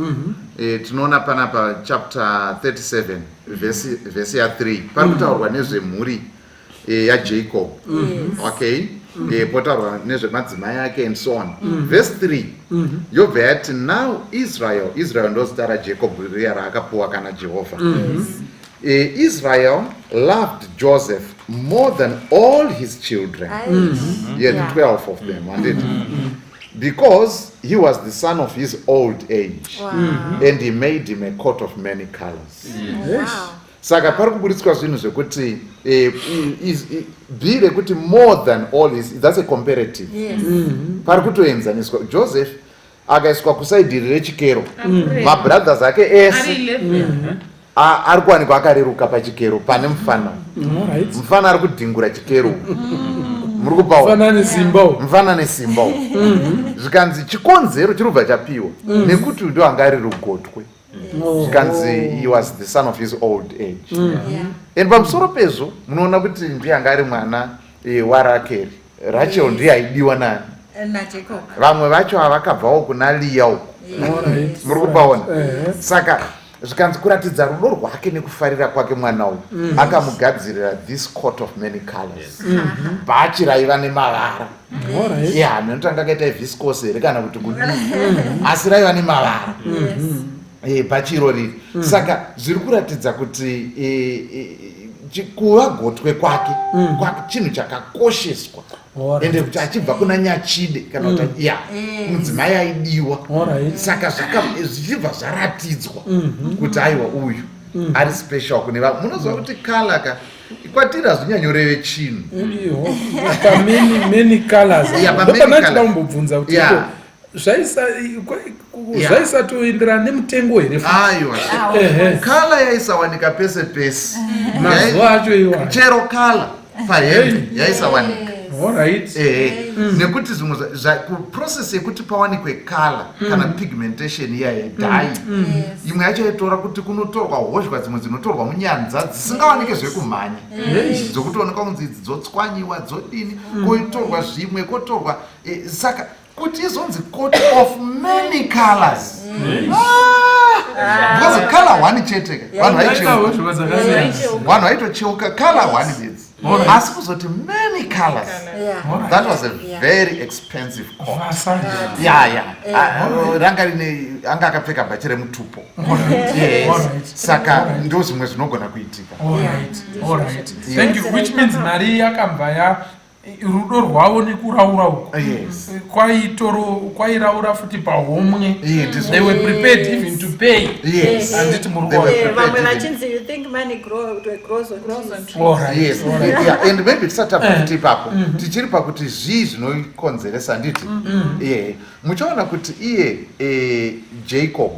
tinoona panapa chapter 37 vhesi ya3 pari kutaurwa nezvemhuri yaJacob. Okay, potaurwa nezvemadzimai ake and so on. Verse 3 yobva yati now Israel ndozita raJacob riya raakapuwa kana Jehovha. Israel loved Joseph more than all his children. He had 12 of them, because he was the son of his old age. And he made him a coat of many colors. Saka pari kuburitswa zvinhu zvekuti bhire kuti more than all his, that's a comparative. Pari kutoenzaniswa Joseph akaiswa kusaidhiri rechikero, mabrothers ake ese ari kuwanikwa akareruka pachikero pane mufana ari kudhingura chikero muri kupaona mufana nesimba zvikanzi chikonzero chirubva chapiwa nekuti ndo anga ari rugotwe zvikanzi he was the son of his old age. And pamusoro pezvo munoona kuti ndiye anga ari mwana waRachel. Rachel ndiye aidiwa nani, vamwe vacho havakabvawo kuna Leah uko muri kupaona. Saka zvikanzi kuratidza rudo rwake nekufarira kwake mwana uyu akamugadzirira this coat of many colors, bhachi raiva nemavara. Minotanga kaita viscose here kana kuti kudii, asi raiva nemavara bhachi irori. Saka zviri kuratidza kuti kuva gotwe kwake chinhu chakakosheswa, ende kuti achibva kuna Nyachide kana kuti mudzimai aidiwa. Saka zvichibva zvaratidzwa kuti aiwa uyu ari special kune vanhu. Munoziva kuti kala kwatiri hazvinyanyoreve chinhu many colors. Ndopanochida kumbobvunza kuti zvaisatoenderana nemutengo here? Aiwa, kala yaisawanika pese pese, mazuva acho iwa chero kala pahembe yaisawanika. Nekuti zvimwe process yekuti pawanikwe kala kana pigmentation iya yedai, imwe yacho yaitora kuti kunotorwa hozhwa dzimwe dzinotorwa munyanza dzisingawanike zvekumhanya, dzokutoonekwa kunzi idzi dzotswanyiwa dzodini, koitorwa zvimwe kotorwa. Saka kuti izonzi coat of many colors, because color one chete vanhu vaitocheuka color one bedzi, asi kuzoti many colors. That was a very expensive coat. Ranga rine anga akapfeka bhachi remutupo. Saka ndo zvimwe zvinogona kuitika. Thank you. Which means mari yakabva rudo rwavo nekuraura uko kwairaura futi pahomwe. They were prepared even to pay. Anditi muri vamwe vachinzi you think money grows on trees. And maybe tisatabva kuti ipapo tichiri pakuti zvii zvinokonzeresa nditi muchaona kuti iye Jacob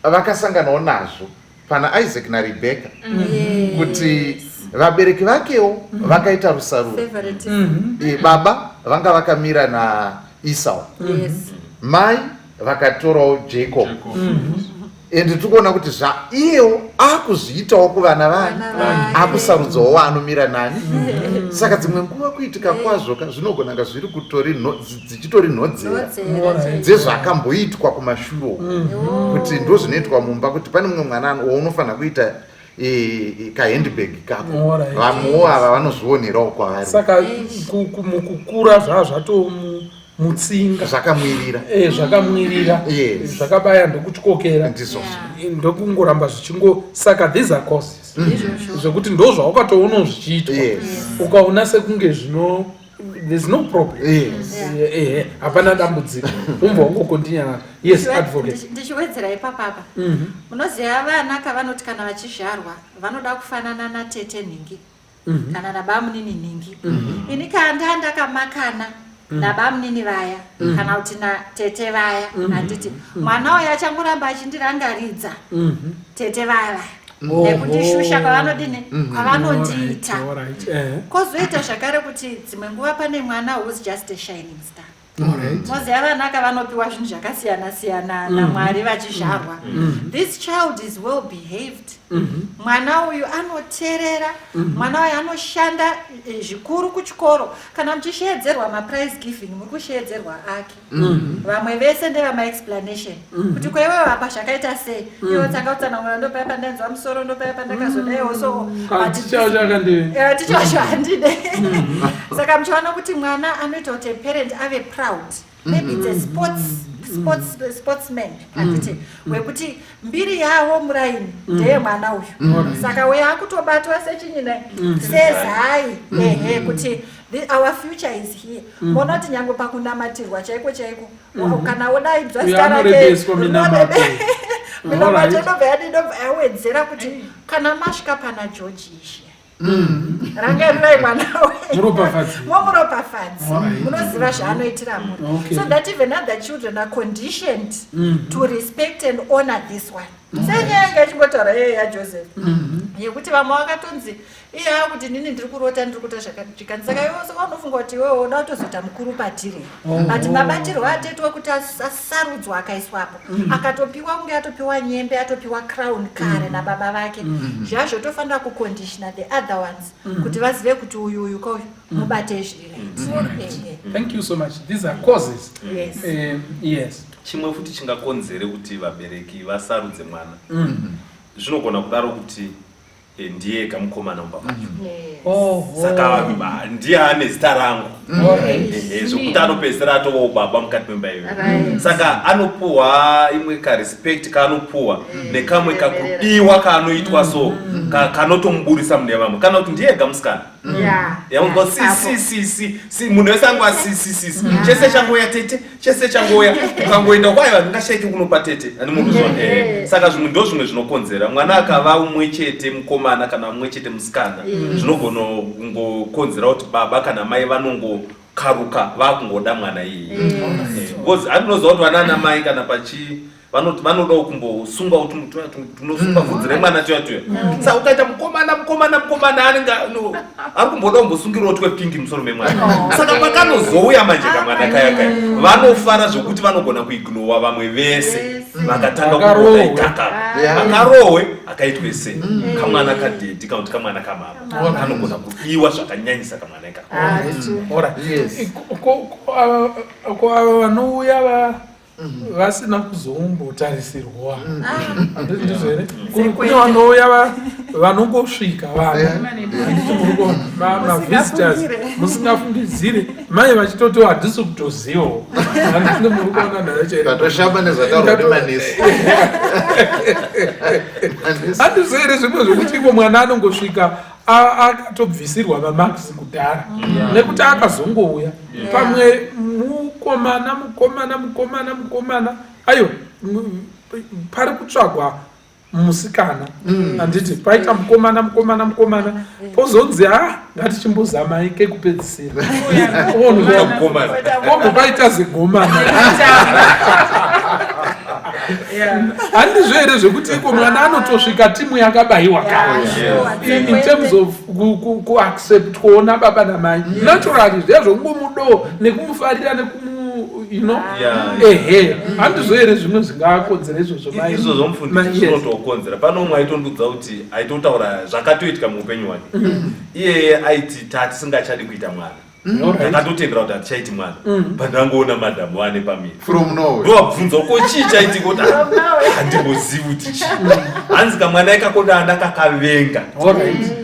vakasanganawo nazvo pana Isaac naRebecca kuti vabereki vakewo vakaita rusaruro. Baba vanga vakamira naEsau, mai vakatorawo Jacob. Ende tikuona kuti zvaiyewo akuzviitawo kuvana vake, akusarudzawo waanomira nani. Saka dzimwe nguva kuitika kwazvo zvinogona nga zviri dzichitori nhodzera dzezvakamboitwa kumashuro, kuti ndo zvinoitwa mumba, kuti pane mumwe mwana waunofanira kuita kahandbag kako, vamwewo ava vanozvionerawo kwavari. Saka mukukura zvatomutsinga zvakamwirira zvakabaya ndokutyokera ndokungoramba zvichingo. Saka these are causes zvekuti ndo zvaukatoona zvichiitwa ukaona sekunge zvino there's no problem. Hapana dambudziko, umva ungokontinya. Yes, advocate. Ndichiwedzera ipapapa, munoziva vana kavanoti kana vachizvarwa vanoda kufanana natete nhingi kana nabamunini nhingi. Ini kanda ndakamakana nabamnini vaya kana kuti natete vaya handiti mwana uyo achangoramba achindirangaridza tete vaya vaya nekundishusha kwavanodini kwavanondiita kozoita zvakare kuti dzimwe nguva pane mwana who's just a shining star moziva vanaka vanopiwa zvinhu zvakasiyana-siyana namwari vachizvarwa. This child is well behaved. Mwana uyu anoteerera, mwana uyu anoshanda zvikuru kuchikoro. Kana muchisheedzerwa maprize giving muri kusheedzerwa ake. Vamwe vese ndevama-explanation kuti kwewewe apa zvakaita sei, iwo tsanga utsanangura ndopaya pandanzwa musoro ndopaya pandakazodaiwo so tichawo handide. Saka muchiona kuti mwana anoita kuti parent ave proud. Maybe it's a sportsman anditi wekuti mbiri yavo muraini ndeye mwana uyu saka uyo akutobatwa sechinyina sezai kuti our future is here. Mona kuti nyange pakunamatirwa chaiko kana udaidzwa zita rake milomatendobva yadinobva yawedzera kuti kana masvika pana George ishe rangarirai mwana wemuropafadzi munoziva zvaanoitira munhu so that even other children are conditioned to respect and honor this one. Senyaya yanga ichingotaura yaJoseph yekuti vamwe vakatonzi iye akuti nini ndiri kurota ndiri kuita zvakajikani saka iwe unofunga kuti iwewe uda kutozoita mukuru patiri but mabatirwo atetwa kuti asarudzwa akaiswapo akatopiwa kunge atopiwa nyembe atopiwa crown kare nababa vake zvazvotofanira kukonditiona the other ones kuti vazive kuti uyu kauyu mubate zviri. Thank you so much. These are causes. Yes. Chimwe futi chingakonzere kuti vabereki vasarudze mwana zvinogona kudaro kuti ndiye kamukomana mumba macho saka ndiye ane zita rangu zvokuti anopedzisira atovawo baba mukati memba iyoyo saka anopuhwa imwe karespect kaanopuhwa nekamwe kakudiwa kaanoitwa so kanotomuburisa mune vamwe kana kuti ndiye gamusikana yamungo si munhu wese angwa si chese changoya tete chese changoya ukangoenda kwaiva ndingashaiki kunopa tete ani munhu zvone saka zvimwe ndo zvimwe zvinokonzera mwana akava umwe chete mukomana kana umwe chete musikana zvinogona kungokonzera kuti baba kana mai vanongokaruka vakungoda mwana iyeye because andinoziva kuti vana namai kana pachi vanodawo kumbosunga kuti tunosunga bvudzi remwana toya saka ukaita mukomana anenge ari kumboda kumbosungirawo twepingi musoro memwana saka pakanozouya manje kamwana kaya vanofara zvokuti vanogona kuignowa vamwe vese vakatanga kuona ikaka vakarohwe akaitwe se kamwana kadhedhi kana kuti kamwana kamama kanogona kudiwa zvakanyanyisa kamwana ikaka. Ko ava vanouya vasina kuzombotarisirwa ndizvere kune vanouya vanongosvika mavhistors musingafungidzire mai vachitoti handisi kutozivawo handine muri kuona ndatoshamba nezvataurwa nemanesi handizere zvimwe zvokuti iko mwana anongosvika akatobvisirwa mamakisi kudhara nekuti akazongouya pamwe mukomana aiwa pari kutsvagwa musikana handiti paita mukomana pozonzi ngatichimbozamai kekupedzisira kombo paita zegomana handizvo here zvekuti iko mwana anotosvika timu yakabayiwa kare in terms of kuaccept kuona baba namai naturally zvazvongomudo nekumufarira handizvo here zvimwe zvingakonzera izvozvo izvo zvomufundisi zvinotokonzera pano umwe aitondudza kuti aitotaura zvakatoitika muupenyu hwake iyeye aiti tatisingachadi kuita mwana ndakatotendera kuti hatichaiti mwana pandangoona madhamu ane pamiri ndovabvunza ko chii chaitika kuti handimbozivi kuti chii hanzi kamwana ikakoda ndakakavenga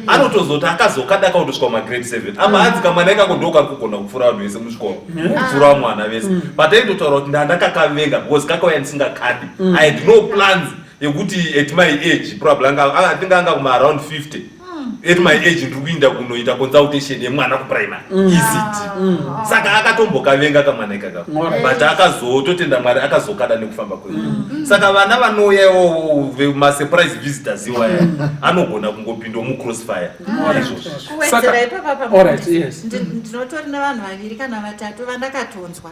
anotozoti akazokadaka kutosvika magrade 7 apa hanzi kamwana ikako ndokari kugona kupfuura vanhu vese muchikoro kupfuura mwana vese but aitotaura kuti ndandakakavenga because kakauya ndisingakadi I had no plans yekuti at my age probably I think anga kuma around 50 at my age ndiri kuinda kunoita consultation yemwana kuprimary ECD saka akatombokavenga kamwana ikaka but akazototenda Mwari akazokada nekufamba kwenyu saka vana vanouyawo masurprise visitors iwaya anogona kungopinda mucrossfire kuwedzera ipapa Alright, yes. ndinotori nevanhu vaviri kana vatatu vandakatonzwa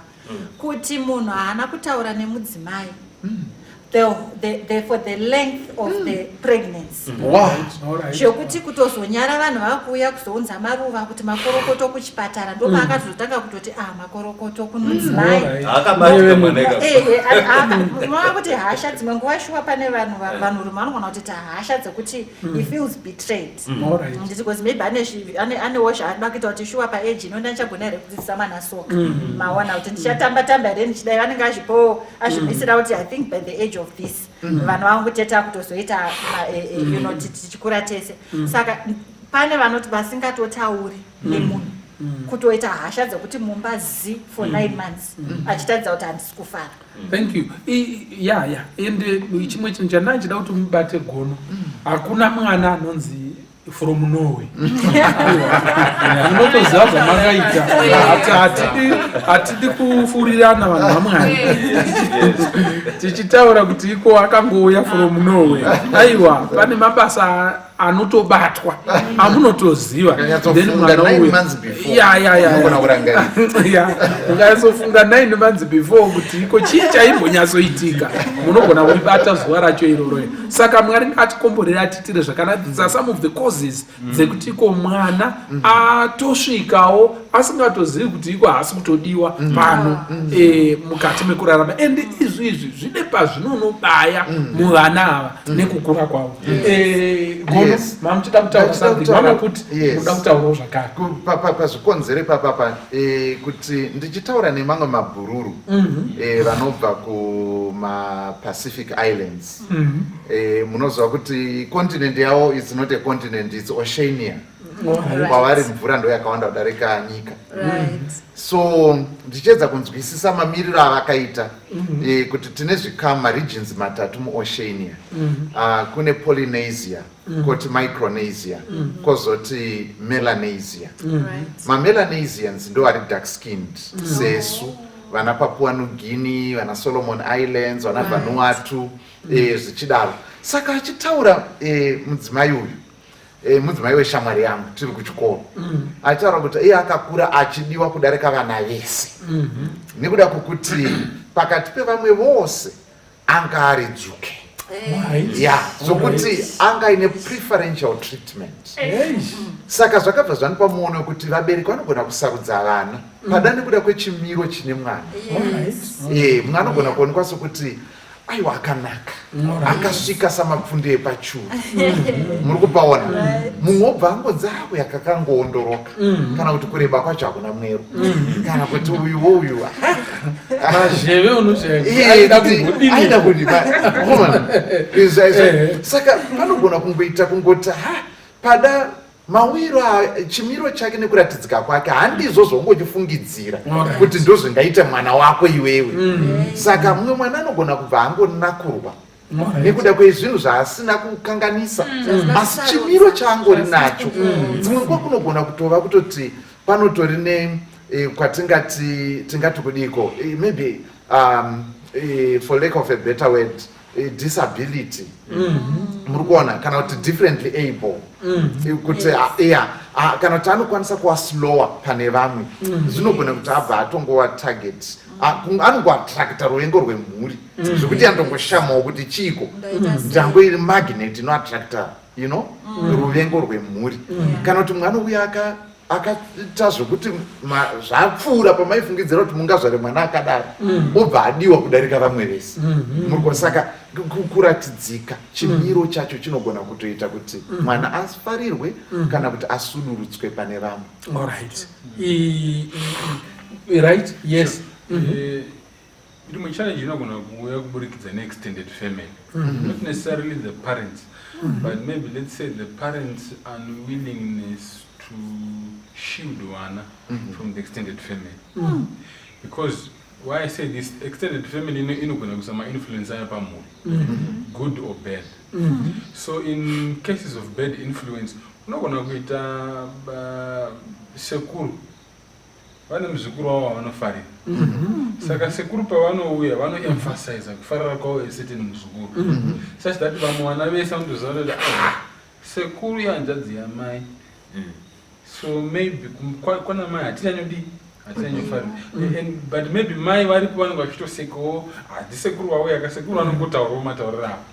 kuti munhu haana kutaura nemudzimai for the length of the pregnancy. Zvokuti kutozonyara vanhu vakuuya kuzounza maruva kuti makorokoto kuchipatara ndo paakazotanga kutoti makorokoto kumudzimai akabatika mwana ikaka unoona kuti hasha dzimwe nguva shuwa pane vanhurume vanogona kutita hasha dzekuti he feels betrayed nditi because maybe anewo zvaanoda kuita kuti shuwa paage ino ndichagona here kudzidzisa mwana soka maona kuti ndichatamba here ndichidai vanenge azvibvisira kuti I think by the age of this vanhu vangoteta kutozoita tichikura tese saka pane vanoti vasingatotauri nemunhu kutoita hasha dzekuti mumba for 9 months achitaridza kuti handisi kufara. Thank you. Ende chimwe chinhu chandachida kuti mubate gono hakuna mwana anonzi from Norway. Unotoziva zvamakaita hatidi kufurirana vanhu vamwari tichitaura kuti iko akangouya from Norway. Aiwa pane mabasa anotobatwa amunotoziva then mwana uyu ungazofunga 9 months before kuti iko chii chaimbonyatsoitika munogona kuibata zuva racho iroro. Saka Mwari ngatikomborera atitire zvakanaka. These are some of the causes dzekuti iko mwana atosvikawo asingatozivi kuti iko haasi kutodiwa pano mukati mekurarama ende izvi zvine pazvinonobaya muvana ava nekukura kwavo. Mamuchida kutaura something mama kuti muda kutaurawo zvakare pazvikonzere papapa kuti ndichitaura nemamwe mabhururu vanobva kumaPacific Islands munoziva kuti continent yavo is not a continent, it's Oceania. Kwavari mvura ndo yakawanda kudarika nyika. So ndichedza kunzwisisa mamiriro avakaita kuti tine zvikamu regions matatu muOceania. Kune Polynesia, koti Micronesia, kozoti Melanesia. MaMelanesians ndo vari dark skinned sesu, vana Papua New Guinea, vana Solomon Islands, vana Vanuatu zvichidaro. Saka achitaura mudzimai uyu mudzimai weshamwari yangu tiri kuchikoro achitaura kuti iye akakura achidiwa kudarika vana vese nekuda kwokuti pakati pevamwe vose anga ari dzuke zvokuti anga ine preferential treatment. Saka zvakabva zvanipa muono wekuti vabereki vanogona kusarudza vana pada nekuda kwechimiro chine mwana. Mwana anogona kuonekwa sokuti aiwa akanaka akasvika samapfunde epachuru muri kupaona mumwe obva angodzawo yakakangoondoroka kana kuti kureba kwacho hakuna mwero kana kuti uyu mazheve unoaida kudi saka panogona kungoita kungoti pada mawiro chimiro chake nekuratidzika kwake handizvo zvongochifungidzira kuti ndozvingaita mwana wako iwewe. Saka mumwe mwana anogona kubva angonakurwa nekuda kwezvinhu zvaasina kukanganisa asi chimiro chaangori nacho. Dzimwe nguva kunogona kutova kutoti panotori kwatingati kudiko maybe for lack of a better word disability muri kuona kana kuti differently able kuti kana kuti anokwanisa kuva slower pane vamwe zvinogona kuti abva atongova target anongoattracta ruvengo rwemhuri zvokuti andongoshamawo kuti chiko ndango iri magnet inoattracta ruvengo rwemhuri. Kana kuti mwana uya akaita zvokuti zvapfuura pamaifungidzira kuti mungazvare mwana akadaro obva adiwa kudarika vamwe vese saka kuratidzika chimiro chacho chinogona kutoita kuti mwana afarirwe kana kuti asudurutswe pane vamwe. Right? Yes. Rimwe challenge inogona kuuya kuburikidza neextended family, not necessarily the parents, but maybe let's say the parents' unwillingness to shield one from the extended family, because why I say this extended family inogona kusama influence yapamhuri, good or bad. So in cases of bad influence, unogona kuita sekuru vane muzukuru wavo vanofarira. Saka sekuru pavanouya vanoemphasize kufarira kwavo eseteni muzukuru, such that vamwe vana vese vanotoziva kuti sekuru yanjadzi yamai, so maybe kwana mai hatinyanyofarira. But maybe mai varipo vanenge vachitosekawo hadisekuru wavo yakasekuru vanongotaurawo matauriro avo.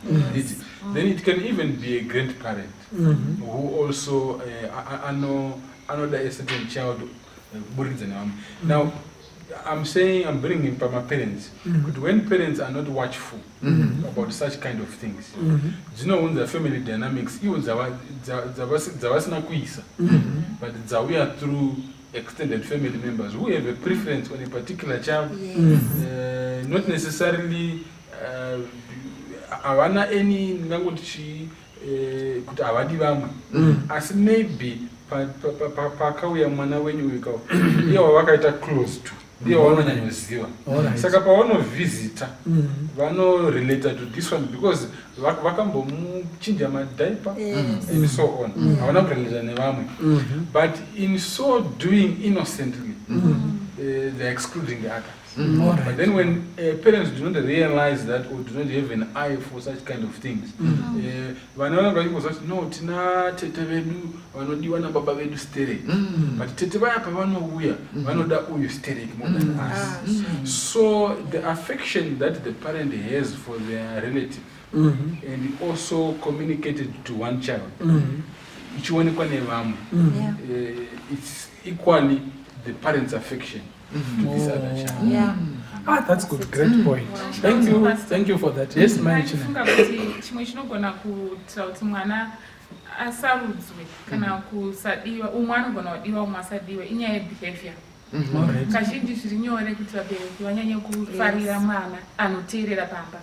Then it can even be a grandparent who also anoda a certain child. Now, I'm saying I'm bringing in my parents. But when parents are not watchful about such kind of things, you know, when the family dynamics, even zawasina kuisa, but we are through extended family members who have a preference on a particular child, not necessarily awana any ngangotichi kuti avadi vamwe, as maybe pakauya mwana wenyu wikawo iye wavakaita close to ndiye vanonyanyoziva, saka pavanovhizita vanorelata to this one because vakambomuchinja madhaipa and so on, havana kurelata nevamwe, but in so doing innocently they're excluding the others. But then when parents do not realize that or do not have an eye for such kind of things, no, tina tete vedu vanodiwa na baba vedu sterek, but tete vaya pa vanouya vanoda uyu sterek more than us. So the affection that the parent has for their relative and also communicated to one child, it's equally the parent's affection to this other child. That's good. Great point. Thank you for that. Yes, ma'am. Chimwe chinogona kuita kuti mwana asarudzwe kana kusadiwa, umwe anogona kudiwa umwe asadiwe, inyaya yebehavior. Kazhinji zviri nyore kuti vabereki vanyanye kufarira mwana anoteerera pamba,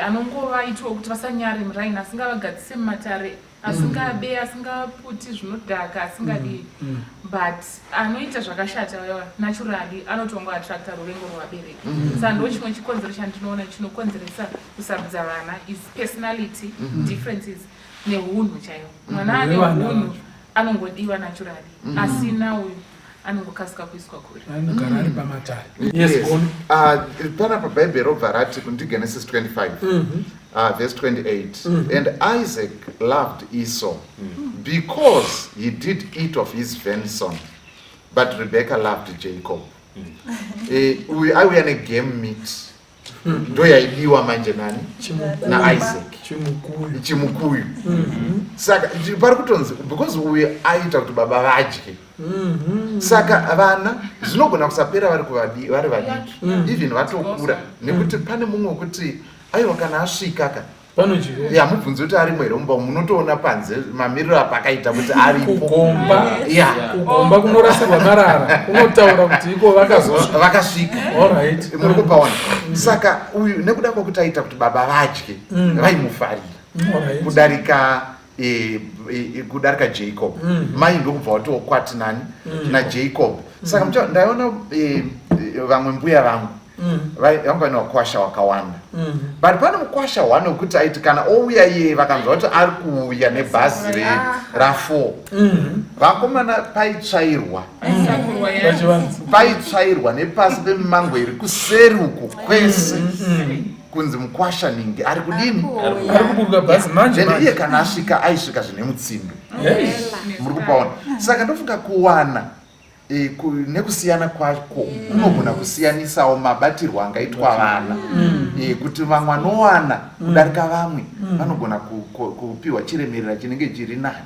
anongova itwa kuti vasanyare muraini, asingavagadzise mumatare, asingabe, asingaputi zvinodhaka, asingadi, but anoita zvakashata naturally anotongo attracta ruvengo rwavabereki. Saka ndo chimwe chikonzero chandinoona chinokonzeresa kusarudza vana is personality differences neunhu chaiwo. Mwana ane unhu anongodiwa naturally, asina uyu anongokasika kuiswa kure, anogara ari pamatare. Yes. Pana pabhaibheri robva rati Genesis 25 verse 28, and Isaac loved Esau because he did eat of his venison, but Rebecca loved Jacob. Aiuya negame meat ndo yaidiwa manje nani na Isaac chimukuyu. Saka pari kutonzi because uyu aita kuti baba vadye, saka vana zvinogona kusapera vari vadiki even vatokura, nekuti pane mumwe wekuti aiwa kana asvikaka mubvunzi kuti arimwo here mumba munotoona panze mamiriro apakaita kuti aripo. Kugomba kunorasirwa marara kunotaura kuti iko vakasvika, muri kupaona. Saka uyu nekuda kwokuti aita kuti baba vadye vaimufarira kudarika Jacob. Mai ndokubva watokwati nani na Jacob. Saka ndaiona vamwe mbuya vangu vanga vane wakwasha wakawanda, but pane mukwasha one wekuti aiti kana ouya iye vakanzwa kuti ari kuuya nebhazi ra4, vakomana paitsvairwa nepasi pemimango iri kuseri uko kwese kunzi mukwasha ningi ari kudini, ari kuburuka bhazi manje. Iye kana asvika aisvika zvine mutsindo, muri kupaona. Saka ndofunga kuwana nekusiyana kwako kunogona kusiyanisawo mabatirwo angaitwa vana, kuti vamwe vanowana kudarika vamwe vanogona kupiwa chiremerera chinenge chiri nani,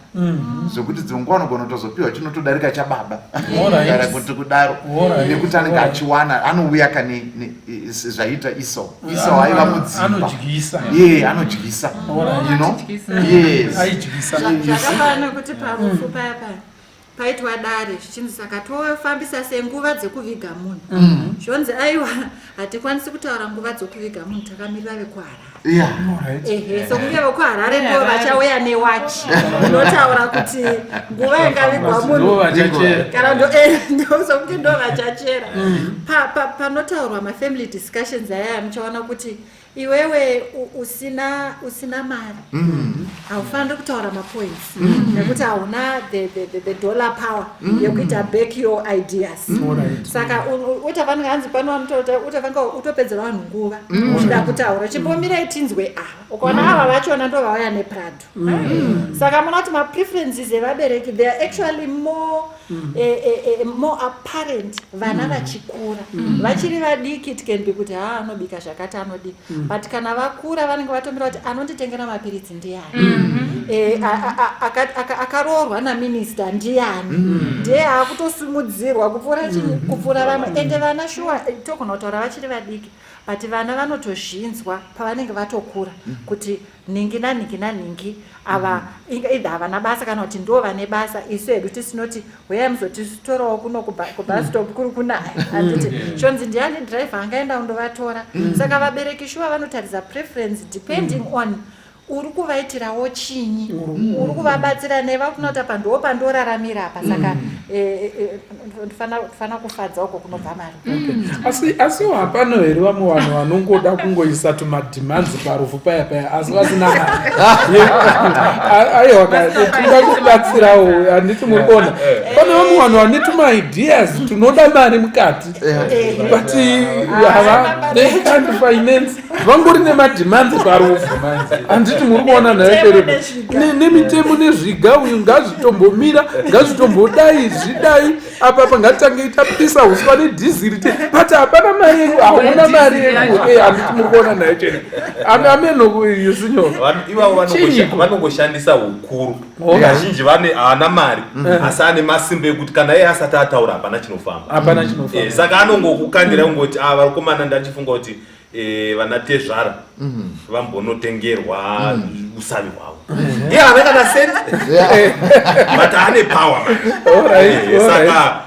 zvokuti dzimwe anogona kutozopiwa chinotodarika chababa kana kuti kudaro, nekuti anenge achiwana, anouya kane zvaita Esau aiva mudzimba, anodyisa, Zvakafanana kuti parufu paya paitwa dare zvichinzi saka tofambisa senguva dzekuviga munhu zvonzi aiwa hatikwanisi kutaura nguva dzekuviga munhu takamirira vekuharare ehe so kunge vekuharare ndo vachauya newachi inotaura kuti nguva ingavigwa munhu kana sokunge ndo vachachera panotaurwa mafamily discussions ayaya muchaona kuti iwewe usina mari haufaniri kutaura mapoints nekuti hauna the dollar power yekuita back your ideas saka utafanira hanzi pano utafanira utopedzera vanhu nguva uchida kutaura chimbomirai tinzwe ukaona ava vachona ndo vauya neprado saka muna kuti mapreferences evabereki they are actually more apparent vana vachikura vachiri vadiki tikendi kuti anobika zvakati anodii but kana vakura vanenge vatomira kuti anonditengera mapiritsi ndiani akaroorwa naminista ndiani ndiye akutosimudzirwa kupfuura vamwe ende vana shuwa togona kutaura vachiri vadiki but vana vanotozvinzwa pavanenge vatokura kuti ningi naningi ava either havana basa kana kuti ndo vane basa isu hedu tisinoti weya muzotisitorawo kuno kubhastop kuri kunaya anditi shonzi ndiani driver angaenda undovatora saka vabereki shuwa vanotarisa preference depending on uri kuvaitirawo chinyi uri kuvabatsira nevakunota pandowo pandoraramira apa saka ndofana kufadza uko kunobva mari asiwo hapano here vamwe vanhu vanongoda kungoisa tumadhimanzi parufu paya asi vasina mari aiwa tinoda kubatsirawo handiti murikuona pane vamwe vanhu vane tumaideas tunoda mari mukati but they can't finance vangori nemadhimanzi parufu handiti murikuona nayo nemitemo nezviga uyu ngazvitombomira ngazvitombodai zvidai apa pangatange itapisa uswa nedhiziri but hapana mari yengu hauna mari yengu handiti murikuona nayo chene amenokuisinyo ivavo vanongoshandisa ukuru kazhinji vane haana mari asi ane masimba ekuti kana iye asati ataura hapana chinofamba saka anongokukandira kungoti varikomana ndachifunga kuti vana tezvara vambonotengerwa usavi hwavo iye havana kana senti but ane power saka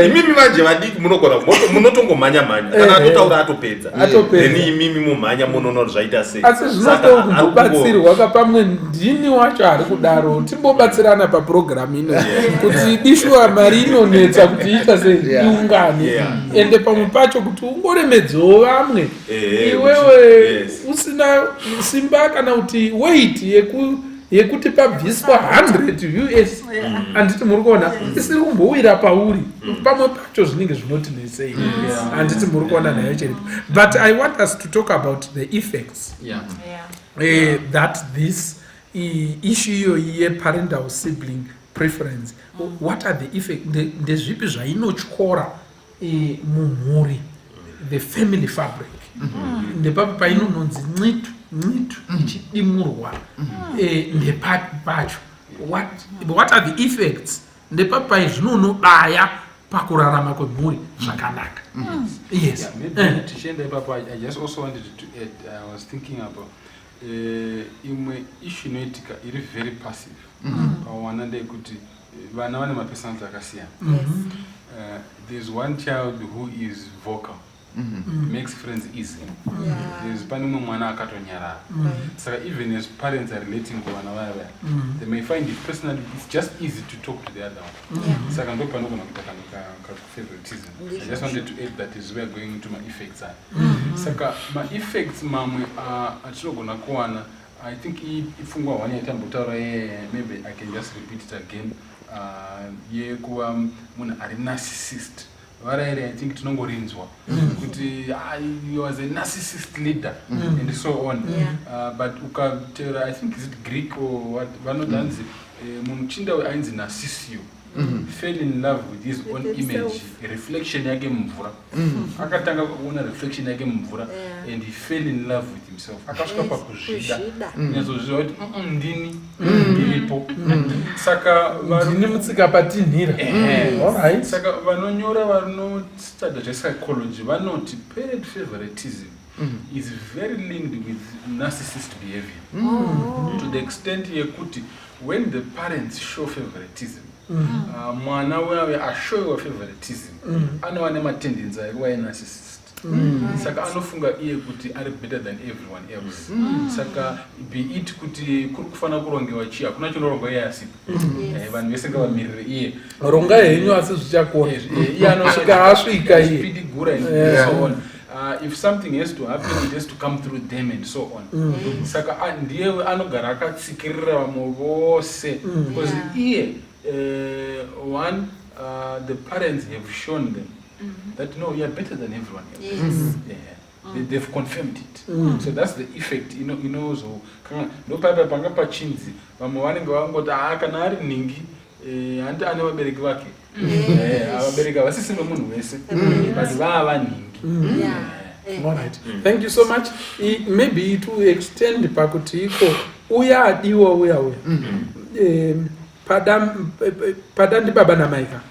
imimi vanje vadiki munogona munotongomhanya-mhanya kana atotaura atopedza then imimi mumhanya munoona zvaita sei asi zvinotokubatsirwa kapamwe ndini wacho ari kudaro timbobatsirana papurogiramu ino kuti bishuwa mari inonetsa kuti iita sei iungane ende pamwe pacho kuti ungoremedzewo vamwe iwewe usina simba kana kuti weight yekuti pabviswa 100 US handiti muri kuona isiri kumbowira pauri pamwe pacho zvinenge zvinotinesei handiti muri kuona nayo chiripo but I want us to talk about the effects that this issue iyoyi yeparental sibling preference what are the effects ndezvipi zvainotyora mumhuri the family fabric ndepapo painononzi n'itu ichidimurwa ndepapi pacho what are the effects ndepapo pai zvinonodaya pakurarama kwemhuri zvakanaka yes tichienda ipapo I just also wanted to add I was thinking about imwe issue inoitika iri very passive pawana ndeyekuti vana vane mapersonals akasiyana there's one child who is vocal makes friends easy there's pane umwe mwana akatonyarara saka even as parents are relating kuvana vaya they may find it personally it's just easy to talk to the other one saka ndo panogona kuita favoritism I just wanted to add that is where going into my effects are saka ma-effects mamwe atinogona kuwana I think ifungwa hwani yatambotaura maybe I can just repeat it again yekuva munhu ari narcissist varaere I think tinongorinzwa kuti he was a narcissist leader and so on but ukatera I think is it Greek or what vanodanzi munhu chinda ainzi Narcissio fell in love with his own image reflection yake mumvura akatanga kuona reflection yake mumvura and he fell in love with himself akasvika pakuzvida nezozviziva kuti ndini ndiripo saka ndini mutsika patinhira saka vanonyora vanostudy zvepsychology vanoti parent favoritism is very linked with narcissist behavior to the extent yekuti when the parents show favoritism, mwana wawe ashowe favoritism, anowa nematendency ekuva narcissist. Saka anofunga iye kuti ari better than everyone else. Saka be it kuti kuri kufana kurongewa chiya kuna chinorongwa iye asipo. Vanhu vese ngavamirire iye. Ronga henyu asi zvichakona. Iye anosvika asvika iye. Speedy gura and so on. If something has to happen, it has to come through them and so on. Saka ndiye anogara akatsikirira vamwe vose. Because iye one the parents have shown them that no, you are better than everyone else. Yes. They've confirmed it. So that's the effect, you know. So no papa panga pachinzi vamwe vanenge vangoti kana ari ningi handi ane vabereki vake vabereki vasisi nemunhu wese but vava ningi. All right. Thank you so much. Maybe to extend pakuti iko uya adiwa uya. Pada ndi baba na maika.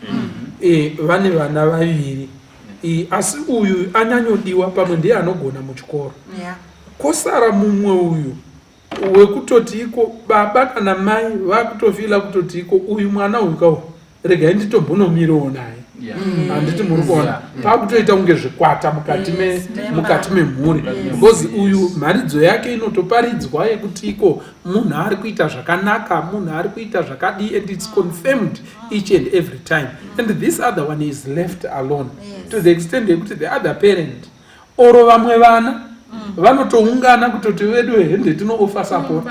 Vane vana vaviri. Asi uyu anyanyodiwa pamwe ndiye anogona muchikoro. Kosara mumwe uyu wekutoti iko baba kana mai vakutofila kutoti iko uyu mwana uyu kawo regai nditombonomirawo naye. Handiti muri kuona pakutoita kunge zvikwata mukati memhuri because uyu mharidzo yake inotoparidzwa yekuti iko munhu ari kuita zvakanaka, munhu ari kuita zvakadii, and it's confirmed each and every time, and this other one is left alone to the extent yekuti the other parent oro vamwe vana vanotoungana kutoti vedu hende tinooffer support.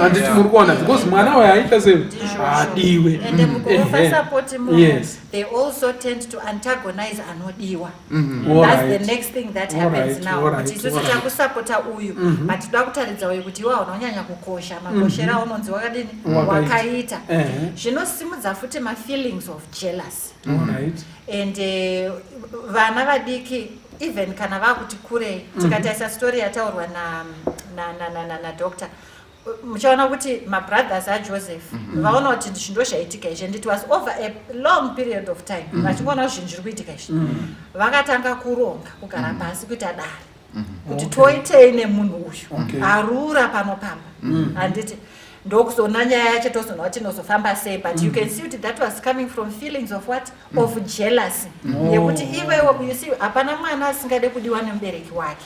Handiti muri kuona because mwana waye aita adiwe. And mukuoffer support more, they also tend to antagonize anodiwa. That's the next thing that happens now. Kuti isusu takusapota uyu but toda kutaridza uyu kuti iwa unonyanya kukosha makoshera unonzi wakadini wakaita. Zvinosimudza futi feelings of jealousy. And vana vadiki even kana vakuti kurei tikataisa story yataurwa na doctor muchaona kuti mabrothers aJoseph vaona kuti zvinhu zvaitika izvi and it was over a long period of time vachingona zvinhu zviri kuitika izvi vakatanga kuronga kugara pasi kuita dare kuti toitei nemunhu uyu arura panopamba handiti ndokuzona nyaya yacho tozona kuti inozofamba sei, but you can see that that was coming from feelings of what? Of jealousy. Yekuti iwewe, you see, hapana mwana asingade kudiwa nemubereki wake.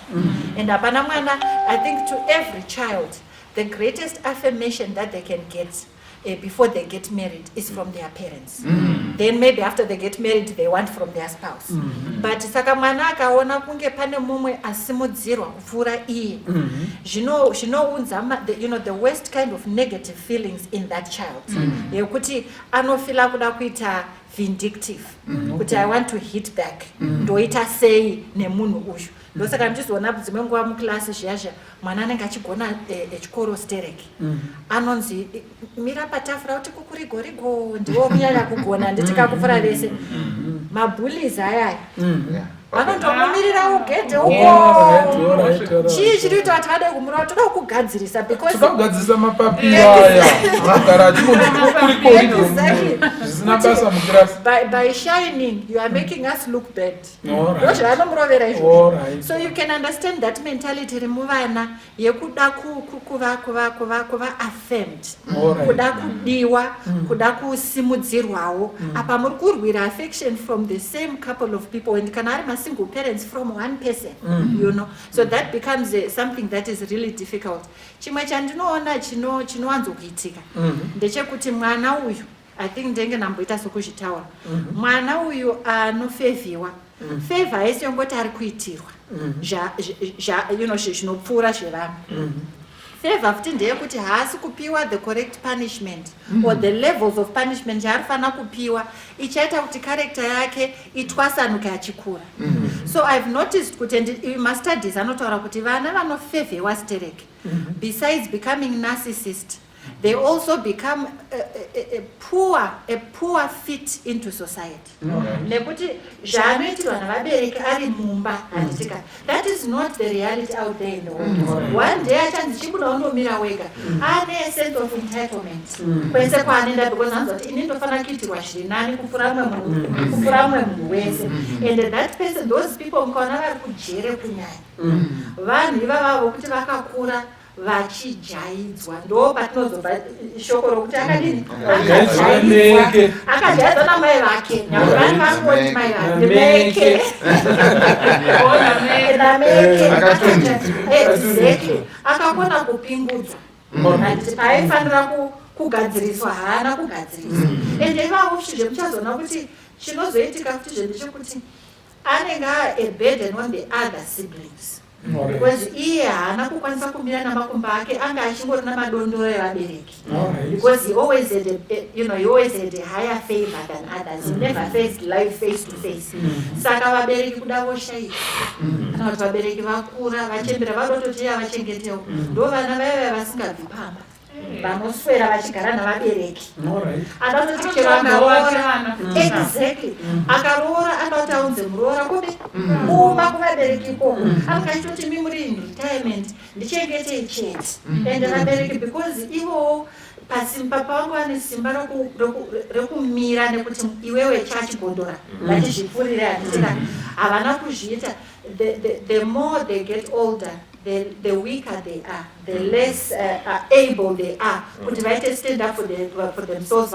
And hapana mwana, I think to every child, the greatest affirmation that they can get before they get married is from their parents. Then maybe after they get married they want from their spouse. But saka mwana akaona kunge pane mumwe asimudzirwa kupfuura iye, zvinounza the worst kind of negative feelings in that child. Yekuti anofila kuda kuita vindictive, kuti I want to hit back, ndoita sei nemunhu uyu. Ndosaka ndizoona dzimwe nguva muklasi zhazha mwana anenge achigona chikoro stereki anonzi mira patafura kuti kukurigorigo ndiwo kunyanya kugona nditikakupfura vese mabhulizi ayaya vanondomumirira ugedhe uko chii chiri kuita kuti vade kumura toda kukugadzirisa because tukagadzirisa mapapi aya agara chikurigorigo zvisina basa mukirasi. By shining you are making us look bad. Ndozvavanomurovera izvo. So you can understand that mentality remuvana yekuda kuva affirmed, kuda kudiwa, kuda kusimudzirwawo. Apa muri kurwira affection from the same couple of people, and kana ari single parents from one person, you know. So that becomes something that is really difficult. Chimwe chandinoona chinowanzo kuitika ndechekuti mwana uyu, I think ndenge namboita sokuzvitaura, mwana uyu anofevhiwa, favor haisi yongoti ari kuitirwa zvinopfuura zvevanhu. Favor futi ndeyekuti haasi kupiwa the correct punishment or the levels of punishment yaarifana kupiwa ichaita kuti character yake itwasanuke achikura. So I've noticed kuti, and mastudies anotaura kuti vana vanofevhewa stereki, besides becoming narcissist, they also become a poor fit into society. Nekuti zvanoitirwa navabereki ari mumba handitika, that is not the reality out there in the world. One day achanzi chibuda undomira wega ane sense of entitlement kwese kwaanoenda, because anzoti ini ndofana kuitirwa zviri nani kupfuura mumwe munhu wese. And that person, those people mukaona vari kujere kunyanya vanhu ivavavo kuti vakakura vachijaidzwa. Ndo patinozobva shoko rokuti akadini akajaidzwa namai vake. Nyangani vanoti mai vake ndimeke exactly. Akakona kupingudzwa handiti paifanira kugadziriswa haana kugadziriswa. Ende ivavo zvemuchazoona kuti chinozoitika futi zvendechekuti anenge a burden on the other siblings. Because iye haana kukwanisa kumira namakumba ake, anga achingori namadondoro evabereki. Because he always had a higher favor than others. He never faced life face to face. Saka vabereki kuda voshaika. Kana kuti vabereki vakura vachembera vadototi avachengetewo. Ndo vana vaive vasingabvi pamba. Vanoswera vachigara navabereki. Anototi chero akaroora. Exactly. Akaroora anoti aunze muroora kube uma kuvaberekiko. Akachitoti mimuri in retirement ndichengetei chete. Ende vabereki because ivo pasimba pangu ane simba rokumira nekuti iwewe chachigondora vachizvipfurire handisika havana kuzviita. The more they get older, the weaker they are, the less able they are. Kuti vaite stand up for themselves.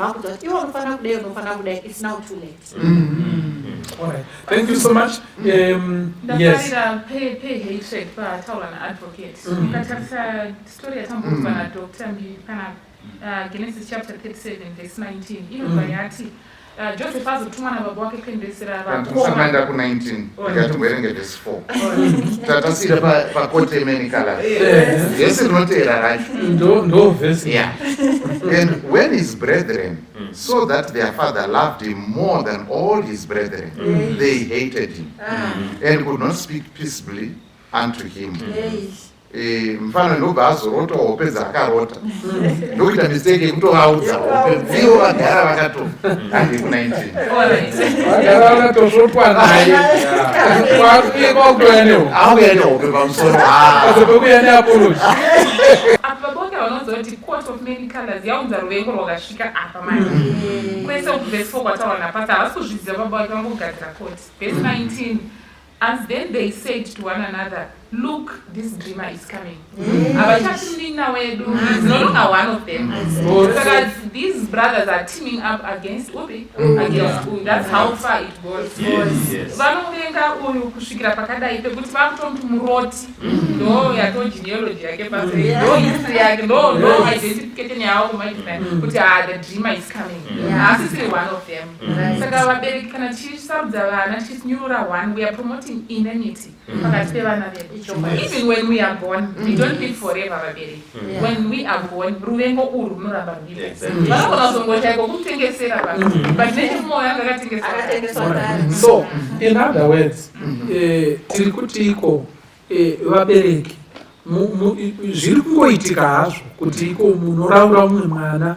It's now too late. All right. Thank you so much. Yes. Pay hatred pataura naadvocate. Ukatarisa story yatambudzwa naDr. Mbipana Genesis chapter 37 verse 19. Inobva yati Joseph azotumwa nababa wake kuendesera vakomanda ku19 ikatibwerenge verse 4 tatasira pakoti emeni kala yese tinotera racho ndo verse. Yeah. And when his brethren saw that their father loved him more than all his brethren, they hated him and could not speak peaceably unto him. Mfano ndobva azorota opedza akarota ndokuita mistake yekutovaudza ivo vagara vakato handi ku19 vagara vakatozvotwa naye kwakutoyaneho auyanehope pamusoro azopekuya neapology. apa bonge vanozoti court of many colors yaunza ruvengo rwakasvika apa mani kwese verse 4 kwataura napasi havasi kuzviziva baba vake vangogadzira court. Verse 19, as then they said to one another, look, this dreamer is coming. Abachatindina wedu is no longer one of them. Because these brothers are teaming up against Ubi, against Ubi. That's how far it goes. Vanovenga uyu kusvikira pakadai pekuti vakutomti muroti ndo yato genealogy yake pasi ndo history yake ndo identification yawo kumaita kuti the dreamer is coming. Asisiri one of them. Saka vabereki kana tichisarudza vana tichinyurura one, we are promoting inanity pakati pevana vedu. Even when we are born, we don't live forever, baby. When we are born, ruvengo uru runoramba rulipa. So, in other words, tiri kuti iko vabereki zviri kungoitika hazvo kuti iko munoraura mumwe mwana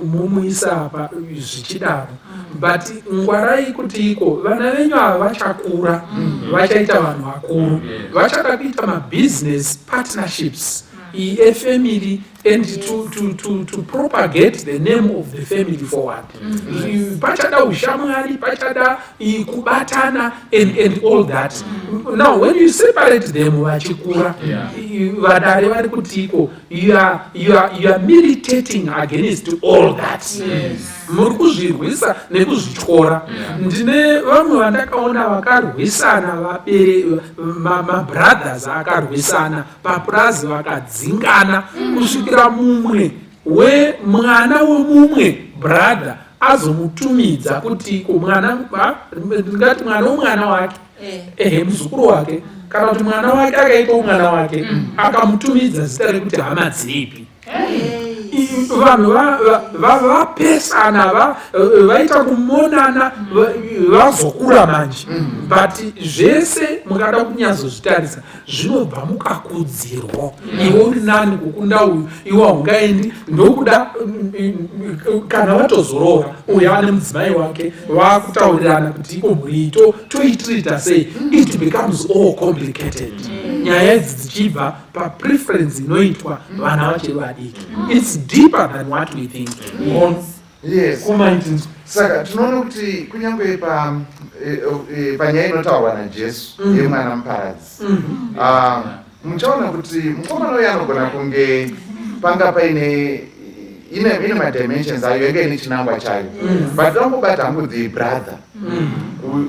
mumuisa apa zvichidaro, but ngwarai kuti iko vana venyu ava vachakura vachaita vanhu vakuru, vachada kuita mabusiness partnerships a family and to propagate the name of the family forward. Pachada ushamwari, pachada kubatana and all that. Now when you separate them vachikura vadare vari kutiko, you are militating against all that. Muri kuzvirwisa nekuzvityora. Ndine vamwe vandakaona vakarwisana vapere mabrothers akarwisana papurazi vakadzingana kusvikira mumwe mwana wemumwe brother azomutumidza kuti mwana ngati mwana womwana wake muzukuru wake kana kuti mwana wake akaita mwana wake akamutumidza zita rekuti hama dzipi. Vanhu vapesana vaita kumonana vazokura manje, but zvese mukada kunyazozvitarisa zvinobva mukakudzirwa. Iwe uri nani kukunda uyu, iwe haungaendi, ndokuda kana vatozorora uyu ane mudzimai wake vakutaurirana kuti iko mhuri toitirita sei, it becomes all complicated. Nyaya idzi dzichibva papreference inoitwa vana vachiri vadiki. It's deeper than what we think. Yes. Saka tinoona kuti kunyange panyaya inotaurwa naJesu yemwana muparadzi, muchaona kuti mukomana uyu anogona kunge panga paine ine madimensions ayo yanga ine chinangwa chayo but tambobata hangu the brother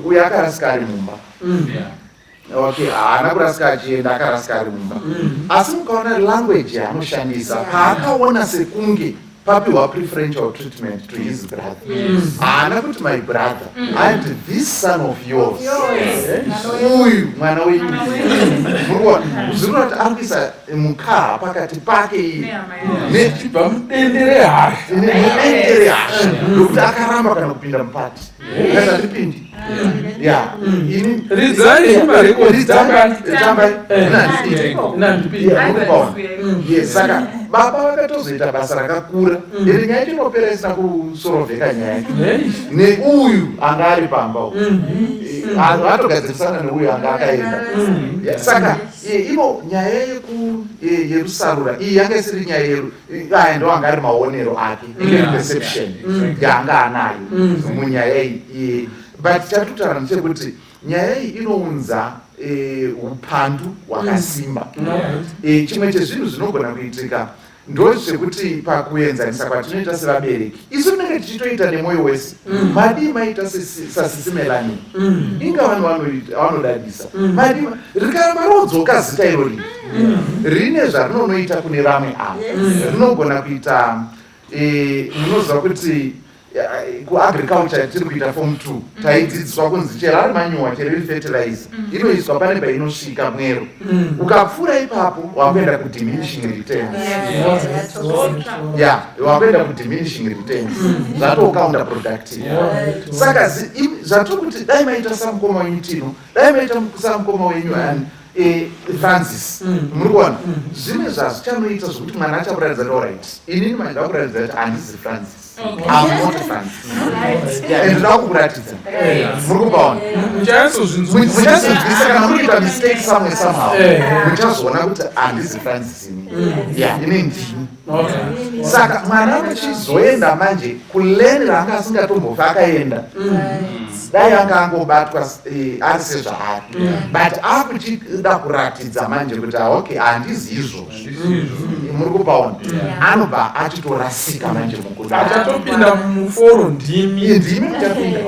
uyu akarasika ari mumba okay haana kurasika achienda akarasika ari mumba asi mukaona language yaanoshandisa paakaona sekunge papiwa preferential treatment to his brother haana kuti my brother and this son of yours uyu mwana wenyu murikuona zvinoti ari kuisa mukaha pakati pake Mudendere hasha. nedendere hasha nokuti akaramba kana kupinda mupati kana ripindi ya ini Ridzai marekodzi tambai yes saka baba vakatozoita basa rakakura iri nyaya inopera isina kusorovheka nyaya neuyu anga ari pamba anhu atogadzirisana neuyu anga akaenda saka ino nyaya yerusarura iyi yanga isiri nyaya aya ndo anga ari maonero ake perception yaanga anayo munyaya iyi but chatutaura ndechekuti nyaya iyi inounza upandu hwakasimba chimwe chezvinhu zvinogona kuitika ndozvekuti pakuenzanisa kwatinoita sevabereki isu tinenge tichitoita nemwoyo wese madii maita sasisimelani inga vanhu vanodadisa madii rikaramba rodzoka zita irori rine zvarinonoita kune vamwe avo rinogona kuita munoziva kuti kuagriculture tiri kuita form 2 taidzidziswa kunzi chero ari manyuwa chero iri fertilizer inoiswa pane painosvika mwero ukapfuura ipapo wakuenda kudiminishing returns wakuenda kudiminishing returns zvatocounter productive saka zvatokuti dai maita samukoma wenyu tino dai maita samukoma wenyu Francis murikuona zvimwe zvazvichanoita zvokuti mwana achakuratidza kuti alright inini manje akuratidza kuti handisi Francis I'm not Francis and ndava kukuratidza murikupaona muchazonzwisa kana murikuita mistake somewhere somehow muchazoona kuti handisi Francis ini ndini saka mwana anochizoenda manje kuleni raanga asingatombofi akaenda dai anga angobatwa ari sezvaari but akuchida kuratidza manje kuti okay handizi izvozvi muri kupaona anobva achitorasika manje achatopinda muforo ndimi muchapinda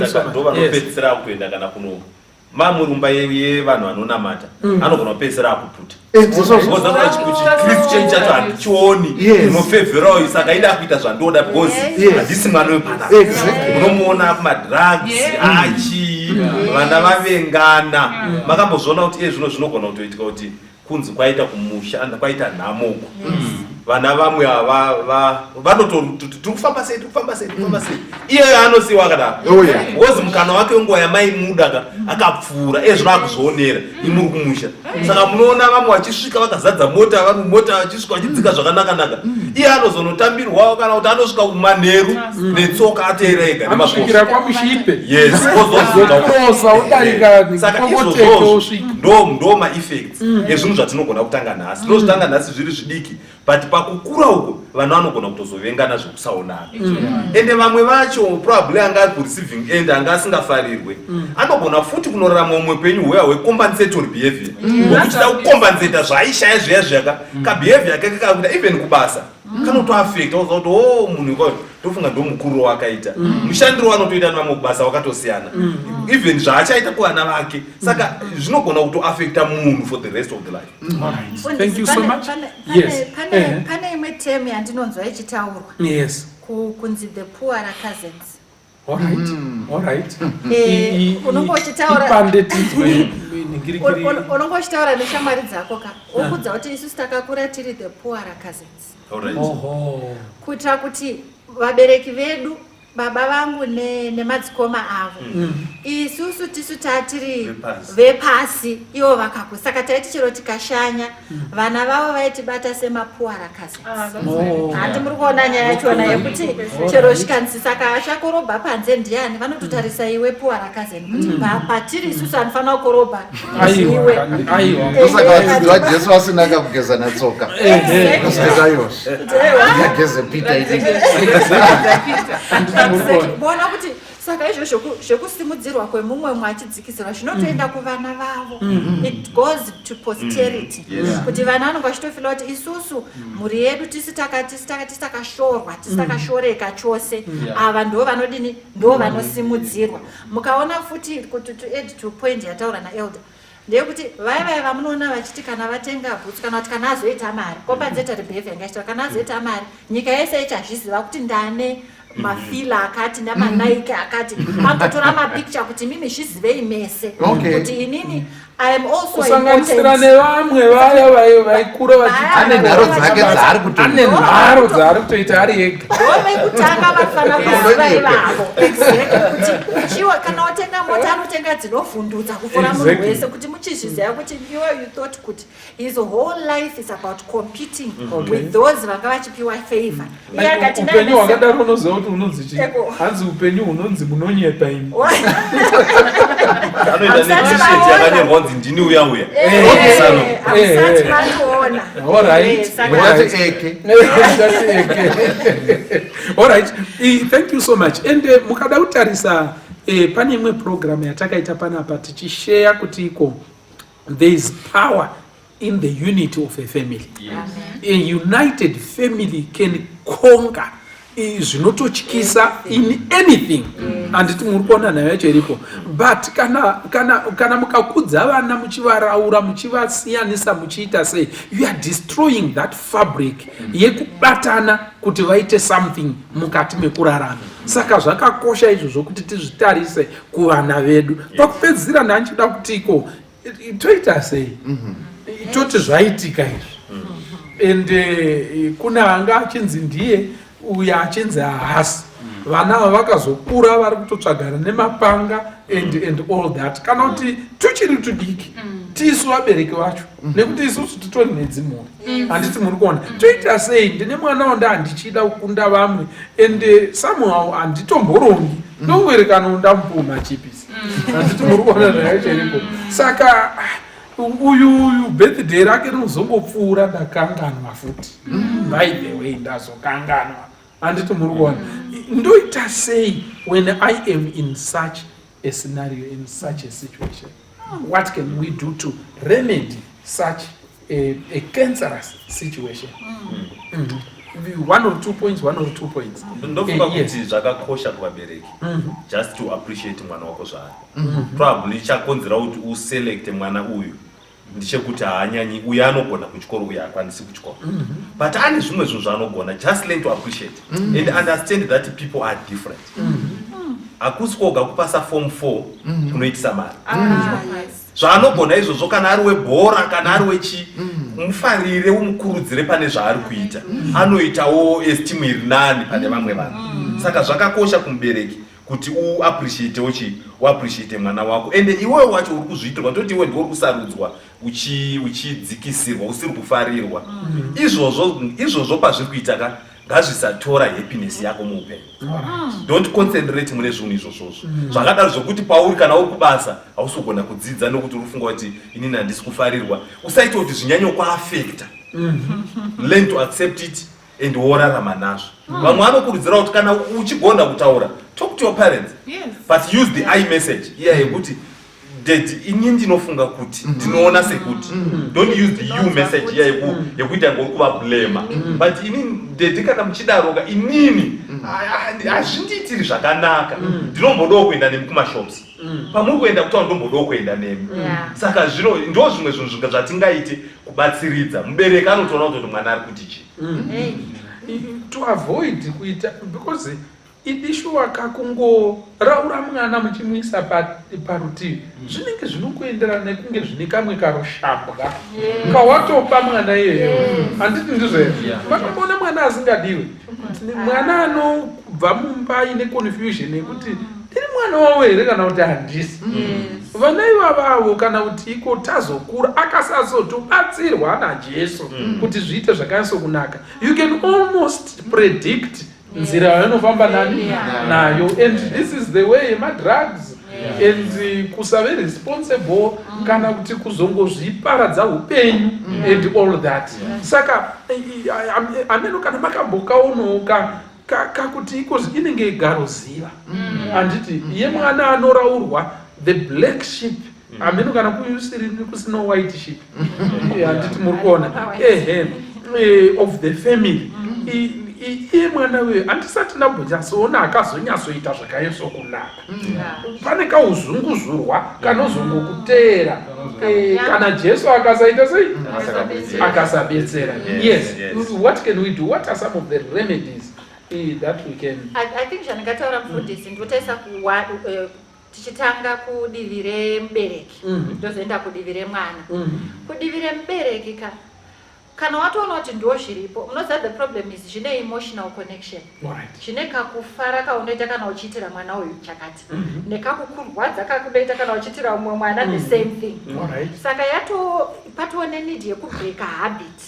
saka ndo vanopedzisira kuenda kana kuno mamurumba yevanhu vanonamata anogona kupedzisira akuputa kristu chenyu chacho handichioni unofevherawo saka ida kuita zvandoda because handisi mwana wepana unomuona kumadrugs achii vana vavengana makambozviona kuti zvino zvinogona kutoitika kuti kunzi kwaita kumusha kwaita nhamoko vana vamwe vanototi tikufamba sei iyeyo anosiyiwa akadaro because mukana wake wenguva yamaimuda akapfuura zvino akuzoonera imuri kumusha saka munoona vamwe vachisvika vakazadza mota vari mumota vachisvika vachidzika zvakanaka iye anozonotambirwawo kana kuti anosvika kumanheru netsoka ateera ega nemasvikira kwamushipe yesozozosa udarika saka izvozvo ndo maeffects ezvinhu zvatinogona kutanga nhasi ndozvitanga nhasi zviri zvidiki but pakukura uko vanhu vanogona kutozovengana zvekusaonana ende vamwe vacho probably anga ari kureceiving end anga asingafarirwe anogona futi kunorarama umwe penyu hweya hwecompensatory behavior wokuchida kukompensata zvaaishaya zviya zviyaka kabehavior yake kakakuita even kubasa kanotoafecta oza kuti munhu ikwayo tofunga ndo mukuru wakaita mushandiro wanotoita nevamwe kubasa wakatosiyana even zvaachaita kuvana vake saka zvinogona kutoafecta munhu for the rest of the life. Thank you so much. Pane imwe term yandinonzwa ichitaurwa kunzi the poorer cousins. Alright. Unongo uchitaura neshamwari dzako ka okudza kuti isusu takakura tiri the poorer cousins. Kuitira kuti vabereki vedu baba vangu nemadzikoma avo isusu tisu tatiri vepasi ivo vakakura saka taiti chero tikashanya vana vavo vaitibata semapuara cousins. Handi muri kuona nyaya yachona yekuti chero shikanzi saka achakorobha panze ndiani vanototarisa iwe puara cousin kuti patiri isusu anofanira kukorobha iwe saka Jesu vasinanga kugeza natsoka kusvika yoshe ageze Peter bona kuti saka izvo zvekusimudzirwa kwemumwe mwachidzikisirwa zvinotoenda kuvana vavo. It goes to posterity. Kuti vana vanonga vachitofila kuti isusu mhuri yedu tisi takashorwa, tisi takashoreka chose. Ava ndo vanodini, ndo vanosimudzirwa. Mukaona futi kuti to add to point yataura naElder. Ndekuti vaya vamunoona vachiti kana vatenga bhutsu kana kuti kana azoita mari compensatory behavior ngaita kana azoita mari nyika yese ichazviziva kuti ndane mafila akati namanaiki akati anotora mapicture kuti mimi zvizivei mese kuti inini I am also kusanganisira nevamwe vaya vaikura vachiti ane nharo dzake dzaari kutoita, ane nharo dzaari kutoita ari ega. Vekutanga vafana kuziva ivavo kuti chiwa kana watenga mota anotenga dzinovhundutsa kufura munhu wese kuti muchizviziva kuti you thought kuti his whole life is about competing with those vanga vachipiwa favor. Upenyu hwakadaro unoziva kuti unonzi chii? Hanzi upenyu hunonzi munonyepa imi. Anoita netisheti yakanyorwa kunzi ndini uya. Hamsati matoona. Alright. Alright. Thank you so much. And mukada kutarisa pane imwe program yatakaita panapa tichishare kuti iko there is power in the unity of a family. A united family can conquer zvinototyisa in anything. Handiti muri kuona nayo yacho iripo. But kana mukakudza vana muchivaraura muchivasiyanisa muchiita sei, you are destroying that fabric yekubatana kuti vaite something mukati mekurarama. Saka zvakakosha izvozvo kuti tizvitarise kuvana vedu. Pakupedzisira ndanchida kutiko toita sei, toti zvaitika izvi. And kuna vanga achinzi ndiye uya achinzi hasi. Vana vakazokura vari kutotsvagana nemapanga and all that. Kana kuti tuchiri tudiki tisu vabereki vacho nekuti isusu titori nedzimhuri. Handiti muri kuona toita sei, ndine mwana wanda handichida kukunda vamwe and somehow handitomborongi ndongoerekana undamupuwa machipisi. Handiti muri kuona nayo chiripo. Saka uyu birthday rake rinozongopfuura ndakanganwa futi. By the way ndazokanganwa. Handiti muri kuona. Ndoita sei when I am in such a scenario, in such a situation? What can we do to remedy such a cancerous situation? 1 or 2 points. Ndofunga kuti zvakakosha kuvabereki just to appreciate mwana wako zvaari. Probably chakonzera kuti uselect mwana uyu ndichekuti haanyanyi uyu anogona kuchikoro uyu haakwanisi kuchikoro. But ane zvimwe zvinhu zvaanogona, just learn to appreciate and understand that people are different. Hakusi koga kupasa form 4 kunoitisa mari. Zvaanogona izvozvo kana ari webhora kana ari wechi mufarire umukurudzire pane zvaari kuita. Anoitawo esteem iri nani pane vamwe vanhu. Saka zvakakosha kumubereki kuti uappreciate mwana wako. And iwewe wacho uri kuzviitirwa toti iwe ndiwe uri kusarudzwa uchidzikisirwa usiri kufarirwa. Izvozvo pazviri kuita ngazvisatora happiness yako muupenyu. Don't concentrate mune zvinhu izvozvozvo. Zvakadaro zvokuti pauri kana uri kubasa hausi kugona kudzidza nokuti uri kufunga kuti inini handisi kufarirwa. Usaita kuti zvinyanye kuafecta. Learn to accept it and worarama nazvo. Vamwe vanokurudzira kuti kana uchigona kutaura, talk to your parents. But use the I message. Yekuti inini ndinofunga kuti ndinoona sekuti. Don't use the you message yekuita ngori kuvablema. But inini dedi kana muchidaroga inini hazvindiitiri zvakanaka. Ndinombodawo kuenda nemi kumashops. Pamuri kuenda kutaura ndombodawo kuenda nemi. Saka ndo zvimwe zvinhu zvatingaite kubatsiridza. Mubereki anotoona kuti mwana ari kuti chii. To avoid kuita, because idishuwa kakungoraura mwana muchimuisa parutivi zvinenge zvinokuenderana nekunge zvine kamwe karoshambwa kawatopa mwana iyeyo. Handiti ndizvo here? Makamboona mwana asingadiwe, mwana anobva mumba ine confusion yekuti ndiri mwana wawo here kana kuti handisi. Vana ivavavo kana kuti iko tazokura akasazotobatsirwa naJesu kuti zviite zvakanyatsokunaka, you can almost predict nzira yainofamba nayo. And this is the way drugs and kusave responsible kana kuti kuzongozviparadza upenyu and all that. Saka ameno kana makambokaonawo kakuti ikozi inenge igaroziva handiti ye mwana anoraurwa the black sheep ameno kana kusina white sheep handiti muri kuona of the family iye mwana uyu handisati ndambonyasoona akazonyatsoita zvakaiswa kunaka pane kauzunguzurwa kanozongokuteera kana Jesu akasaita sei akasabetsera. Yes, what can we do? What are some of the remedies that we can? I think zvaningataura mufundisi ndinotaisa tichitanga kudivi remubereki ndozoenda kudivi remwana. Kudivi remubereki kana watoona kuti ndo zviripo unoziva the problem is zvine emotional connection, zvine kakufara kaunoita kana uchiitira mwana uyu chakati nekakukurwadza kakunoita kana uchiitira umwe mwana the same thing. Saka patone need yekubreak a habit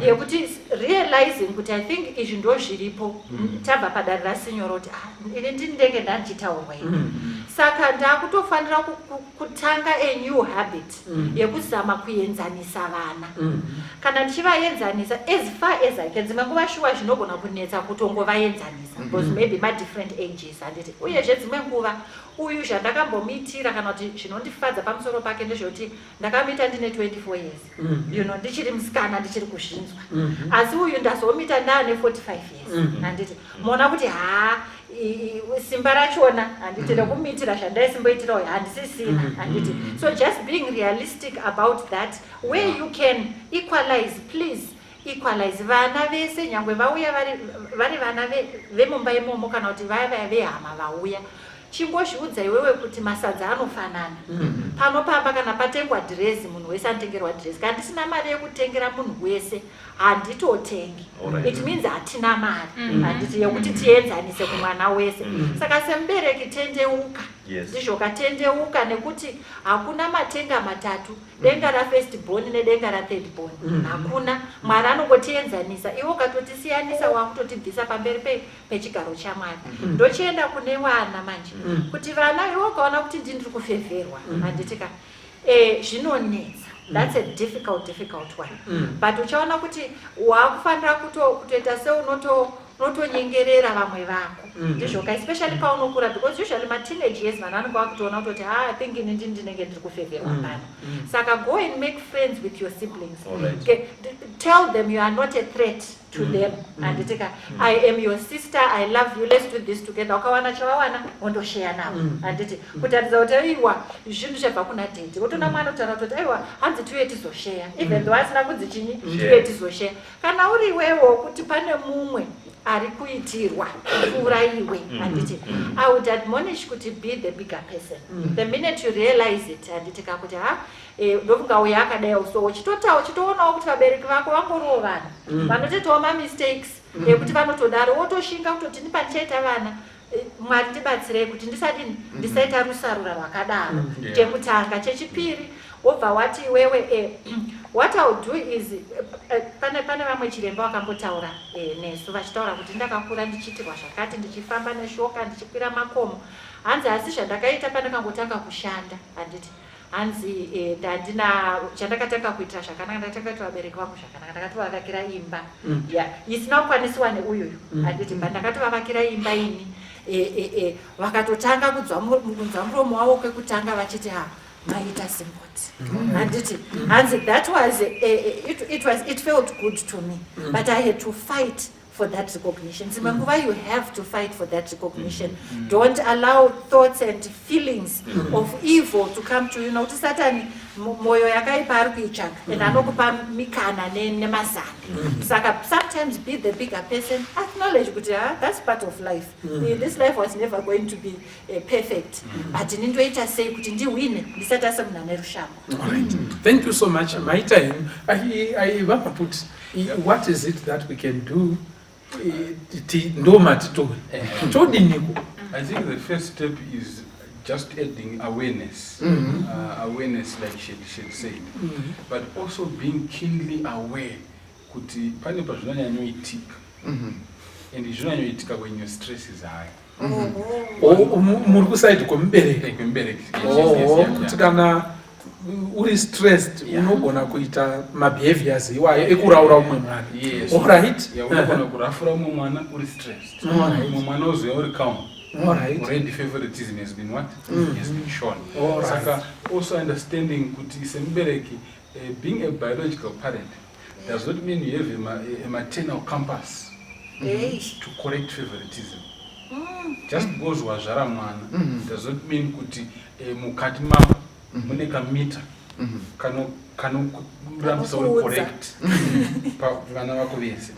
yekuti realizing kuti I think izvi ndo zviripo tabva padanho raSeñor kuti ini ndinenge ndandichitaurwa ini. Saka ndakutofanira kutanga a new habit yekuzama kuenzanisa vana. Kana ndichivaenzanisa as far as I can, dzimwe nguva shuwa zvinogona kunetsa kutongovaenzanisa because maybe different ages handiti. Uyezve dzimwe nguva uyu zvandakambomitira kana kuti zvinondifadza pamusoro pake ndezvekuti ndakamuita ndine 24 years ndichiri musikana ndichiri kuzvinzwa, asi uyu ndazomita ndaane 45 years handiti. Mona kuti simba rachona handiti rekumitira zvandaisimboitira uyu handisisina handiti. So just being realistic about that, where you can equalize, please equalize. Vana vese nyangwe vauya vari vana vemumba imomo kana kuti vaya vehama vauya, chingozviudza iwewe kuti masadza anofanana. Panopamba kana patengwa dhirezi munhu wese anotengerwa dhirezi. Kana ndisina mari yekutengera munhu wese handitotengi. It means hatina mari handiti yekuti tienzanise kumwana wese. Saka semubereki tendeuka, ndizvo katendeuka, nekuti hakuna matenga matatu, denga raFirst born nedenga raThird born. Hakuna. Mwari anongotienzanisa. Iwe ukatotisiyanisa wakutotibvisa pamberi pechigaro chaMwari. Ndochienda kune vana manje kuti vana iwe ukaona kuti ndiri kufevherwa handitika zvinonetsa. That's a difficult one. But uchaona kuti wakufanira kutoita seunotonyengerera vamwe vako. Ndizvo especially paunokura, because usually teenage years vana vanenge vakutoona kuti I think inini ndinenge ndiri kufevherwa pano. Saka go and make friends with your siblings. Tell them you are not a threat to them. Handitika I am your sister, I love you, let's do this together. Ukawana chavawana wondoshare navo handiti, kutaridza kuti aiwa zvinhu zvabva kuna tete. Wotona mwana utaura kuti aiwa hanzi tuye tizoshare, even though asina kunzi chinyi tuye tizoshare. Kana uri iwewo kuti pane mumwe ari kuitirwa pfuura iwe handiti, I would admonish kuti be the bigger person. The minute you realize it handitika kuti ndofunga uya akadai so uchitoonawo kuti vabereki vako vangoriwo vana vanotoitawo mistakes yekuti vanotodaro wotoshinga kutoti ndipandichaita vana Mwari ndibatsirei kuti ndisaita rusarura rwakadaro. Chekutanga. Chechipiri wobva wati iwewe what I would do is pane vamwe chiremba vakambotaura nesu vachitaura kuti ndakakura ndichiitirwa zvakati, ndichifamba neshoka, ndichikwira makomo. Hanzi asi zvandakaita pandakangotanga kushanda handiti, hanzi ndandina chandakatanga kuitira zvakanaka, ndakatanga kuita vabereki vangu zvakanaka, ndakatovavakira imba isina kukwanisiwa neuyoyo handiti, ndakatovavakira imba ini vakatotanga kunzwa muromo wavo kwekutanga vachiti maita simboti handiti. Hanzi that was it felt good to me, but I had to fight for that recognition. You have to fight for that recognition. Don't allow thoughts and feelings of evil to come to you. Kuti Satan moyo yakaipa ari kuitsvaka and anokupa mikana nemazano. Saka sometimes be the bigger person. Acknowledge kuti that's part of life. This life was never going to be perfect. But nindoita sei kuti ndiwine ndisati asemuna nerushambo. Thank you so much. My time. I put what is it that we can do? I think the first step is just adding awareness. Awareness, like she said, but also being keenly aware kuti pane pazvinonyanyoitika and zvinonyanyoitika when your stress is high. Muri kusaidi kwemubereki kuti kana uri stressed unogona kuita mabehaviors iwayo ekuraura umwe mwana. Yes. Alright. Unogona kurafura umwe mwana uri stressed. Umwe mwana uzoya uri calm. Alright. Already favoritism has been what? Has been shown. Alright. Saka also understanding kuti semubereki being a biological parent does not mean you have a maternal compass to correct favoritism. Just because wazvara mwana does not mean kuti mukati mako mune kamita kanorambisa uri correct pavana vako vese.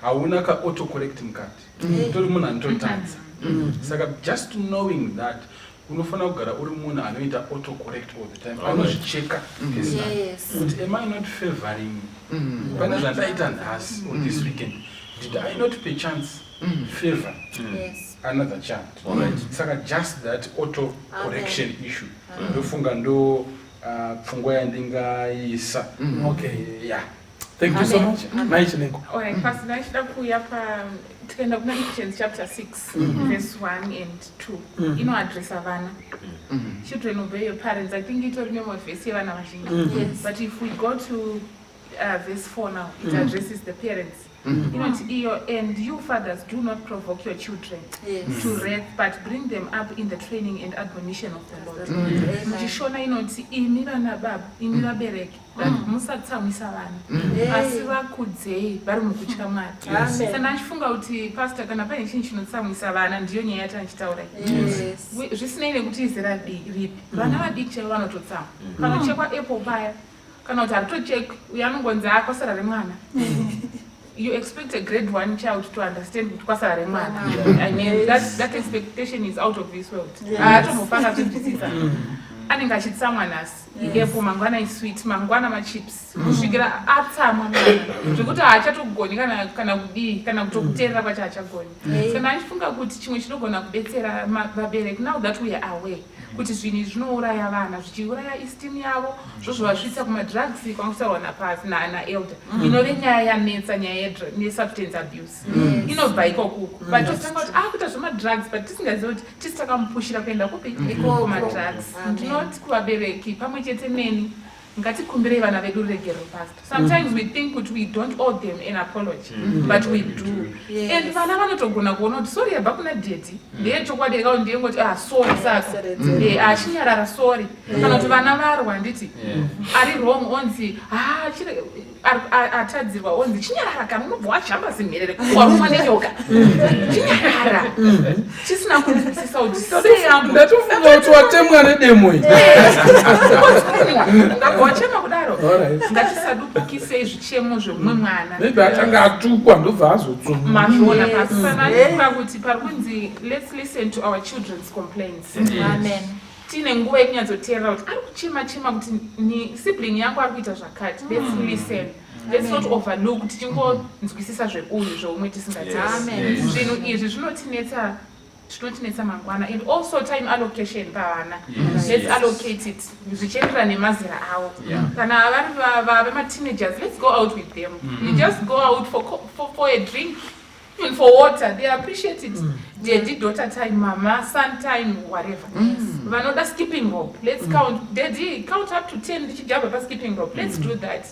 Hauna ka auto correct mukati. Tori munhu anototanza. Saka just knowing that unofanira kugara uri munhu anoita auto correct all the time. Anozvicheka pesana. Kuti am I not favoring? Pane zvandaita nhasi or this weekend. Did I not perchance favor another child? Saka just that auto correction issue. Ndofunga ndo pfungwa yandingaisa. Okay. Yeah. Thank you so much. Maichinengo. Alright, first ndachida kuuya tikaenda kuna Ephesians chapter 6 verse 1 and 2 inoadresa vana. Children obey your parents. I think itori nemavhesi yevana vazhinji. But if we go to verse 4 now, it addresses the parents. And you fathers, do not provoke your children to wrath, but bring them up in the training and admonition of the Lord. Muchishona inoti imi vana baba, imi vabereki, musatsamwisa vana, asi vakudzei vari mukutya Mwari. Saka ndachifunga kuti pastor kana pane chinhu chinotsamwisa vana ndiyo nyaya yatanchitaura. Zvisinei nekuti izera ripi, vana vadiki chaivo vanototsamwa. Panochekwa apple paya, kana kuti haritocheki uyo anongonzi akwasara remwana. You expect a grade 1 child to understand kwasara remwana. I mean, that expectation is out of this world. Atomupanga zvinzwisisa. Anenge achitsamwa nhasi. Iyepo mangwana isweet, mangwana machips. Kusvikira atsamwa mwana. Zvekuti haachatogoni kana kudii kana kutokuteerera kwacho haachagoni. Saka ndachifunga kuti chimwe chinogona kubetsera vabereki, now that we are aware kuti zvinhu zvinouraya vana, zvichiuraya esteem yavo, zvozvivasvitsa kumadrugs kwangutaurwa naelder. Inove nyaya yanetsa, nyaya nesubstance abuse. Inobva ikoko. But tosanga kuti akuita zvemadrugs, but tisingazivi kuti tisi takamupushira kuenda kupi kumadrugs. Ndinoti kuvabereki pamwe chete neni ngatikumbirei vana vedu ruregero pastor. Sometimes we think that we don't owe them an apology, but we do. And vana vanotogona kuona kuti sorry yabva kuna daddy ndeyechokwadi yekao ndiyengoti sorry saka chinyarara sorry. Kana kuti vana varwa nditi ari wrong onzi atadzirwa onzi chinyarara kana unobva wachamba zimherere warumwa nenyoka chinyarara chisina kunzwisisa kuti ndatofunga kuti watemwa nedemo iyi. Wachema kudaro ngatisadupukise zvichemo zvemumwe mwana. Maybe atanga atukwa ndobva azotsuma. Mazvona pasana kuti parikunzi let's listen to our children's complaints. Amen. Tine nguva yekunyazoteerera kuti ari kuchema kuti ni sibling yangu ari kuita zvakati. Let's listen. Let's not overlook kuti tingonzwisisa zveuyu zvoumwe tisingazivi. Amen. Zvinhu izvi zvinotinetsa mangwana, and also time allocation pavana. Let's allocate it zvichienderana nemazera avo. Kana vari vema-teenagers, let's go out with them. You just go out for a drink, even for water, they appreciate it. Daddy, daughter time, mama, son time, whatever. Vanoda skipping rope, let's count. Daddy, count up to 10 ndichijamba pa skipping rope. Let's do that.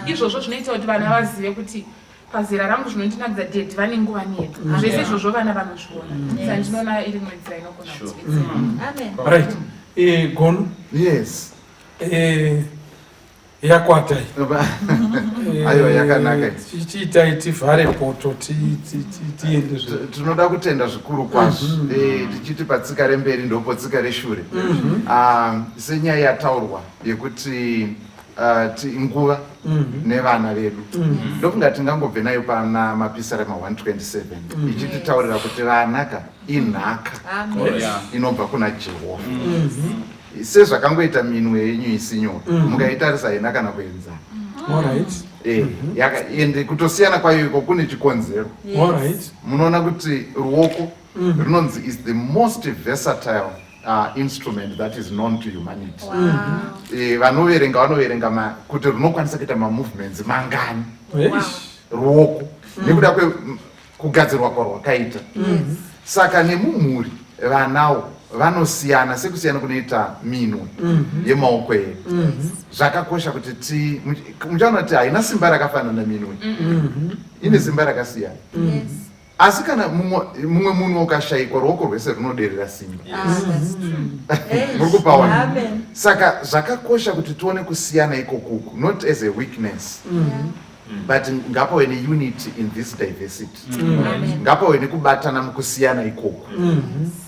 Izvozvo zvinoita kuti vana vazive kuti pazera rangu zvinondinakidza daddy vane nguva nedu. Zvese izvozvo vana vanozviona. Saka ndinoona iri imwe nzira inogona kutibetsera. Right. Gono? Yes. Yakwatai. Ayo yakanaka. Chiitai tivhare poto tiende. Tinoda kutenda zvikuru kwazvo. Tichiti patsika remberi ndopo tsika reshure. Senyaya yataurwa yekuti nguva nevana vedu. Ndofunga tingangobve nayo pana mapisarema 127 ichititaurira kuti vanaka inhaka inobva kuna Jehovha. Sezvakangoita minwe yenyu isinyoro mukaitarisa haina kana kuenzana. Ende kutosiyana kwayo iko kune chikonzero. Munoona kuti ruoko runonzi is the most versatile instrument that is known to humanity. Vanoverenga kuti runokwanisa kuita mamovements mangani ruoko nekuda kugadzirwa kwarwakaita. Saka nemumhuri vanawo vanosiyana sekusiyana kunoita minwe yemaoko edu. Zvakakosha kuti muchaona kuti haina simba rakafanana minwe, ine simba rakasiyana. Asi kana mumwe munhu ukashayikwa ruoko rwese runoderera simba. Muri kupaona? Saka zvakakosha kuti tione kusiyana ikokuku, not as a weakness. But ngapawe neunity in this diversity. Ngapawe nekubatana mukusiyana ikoku.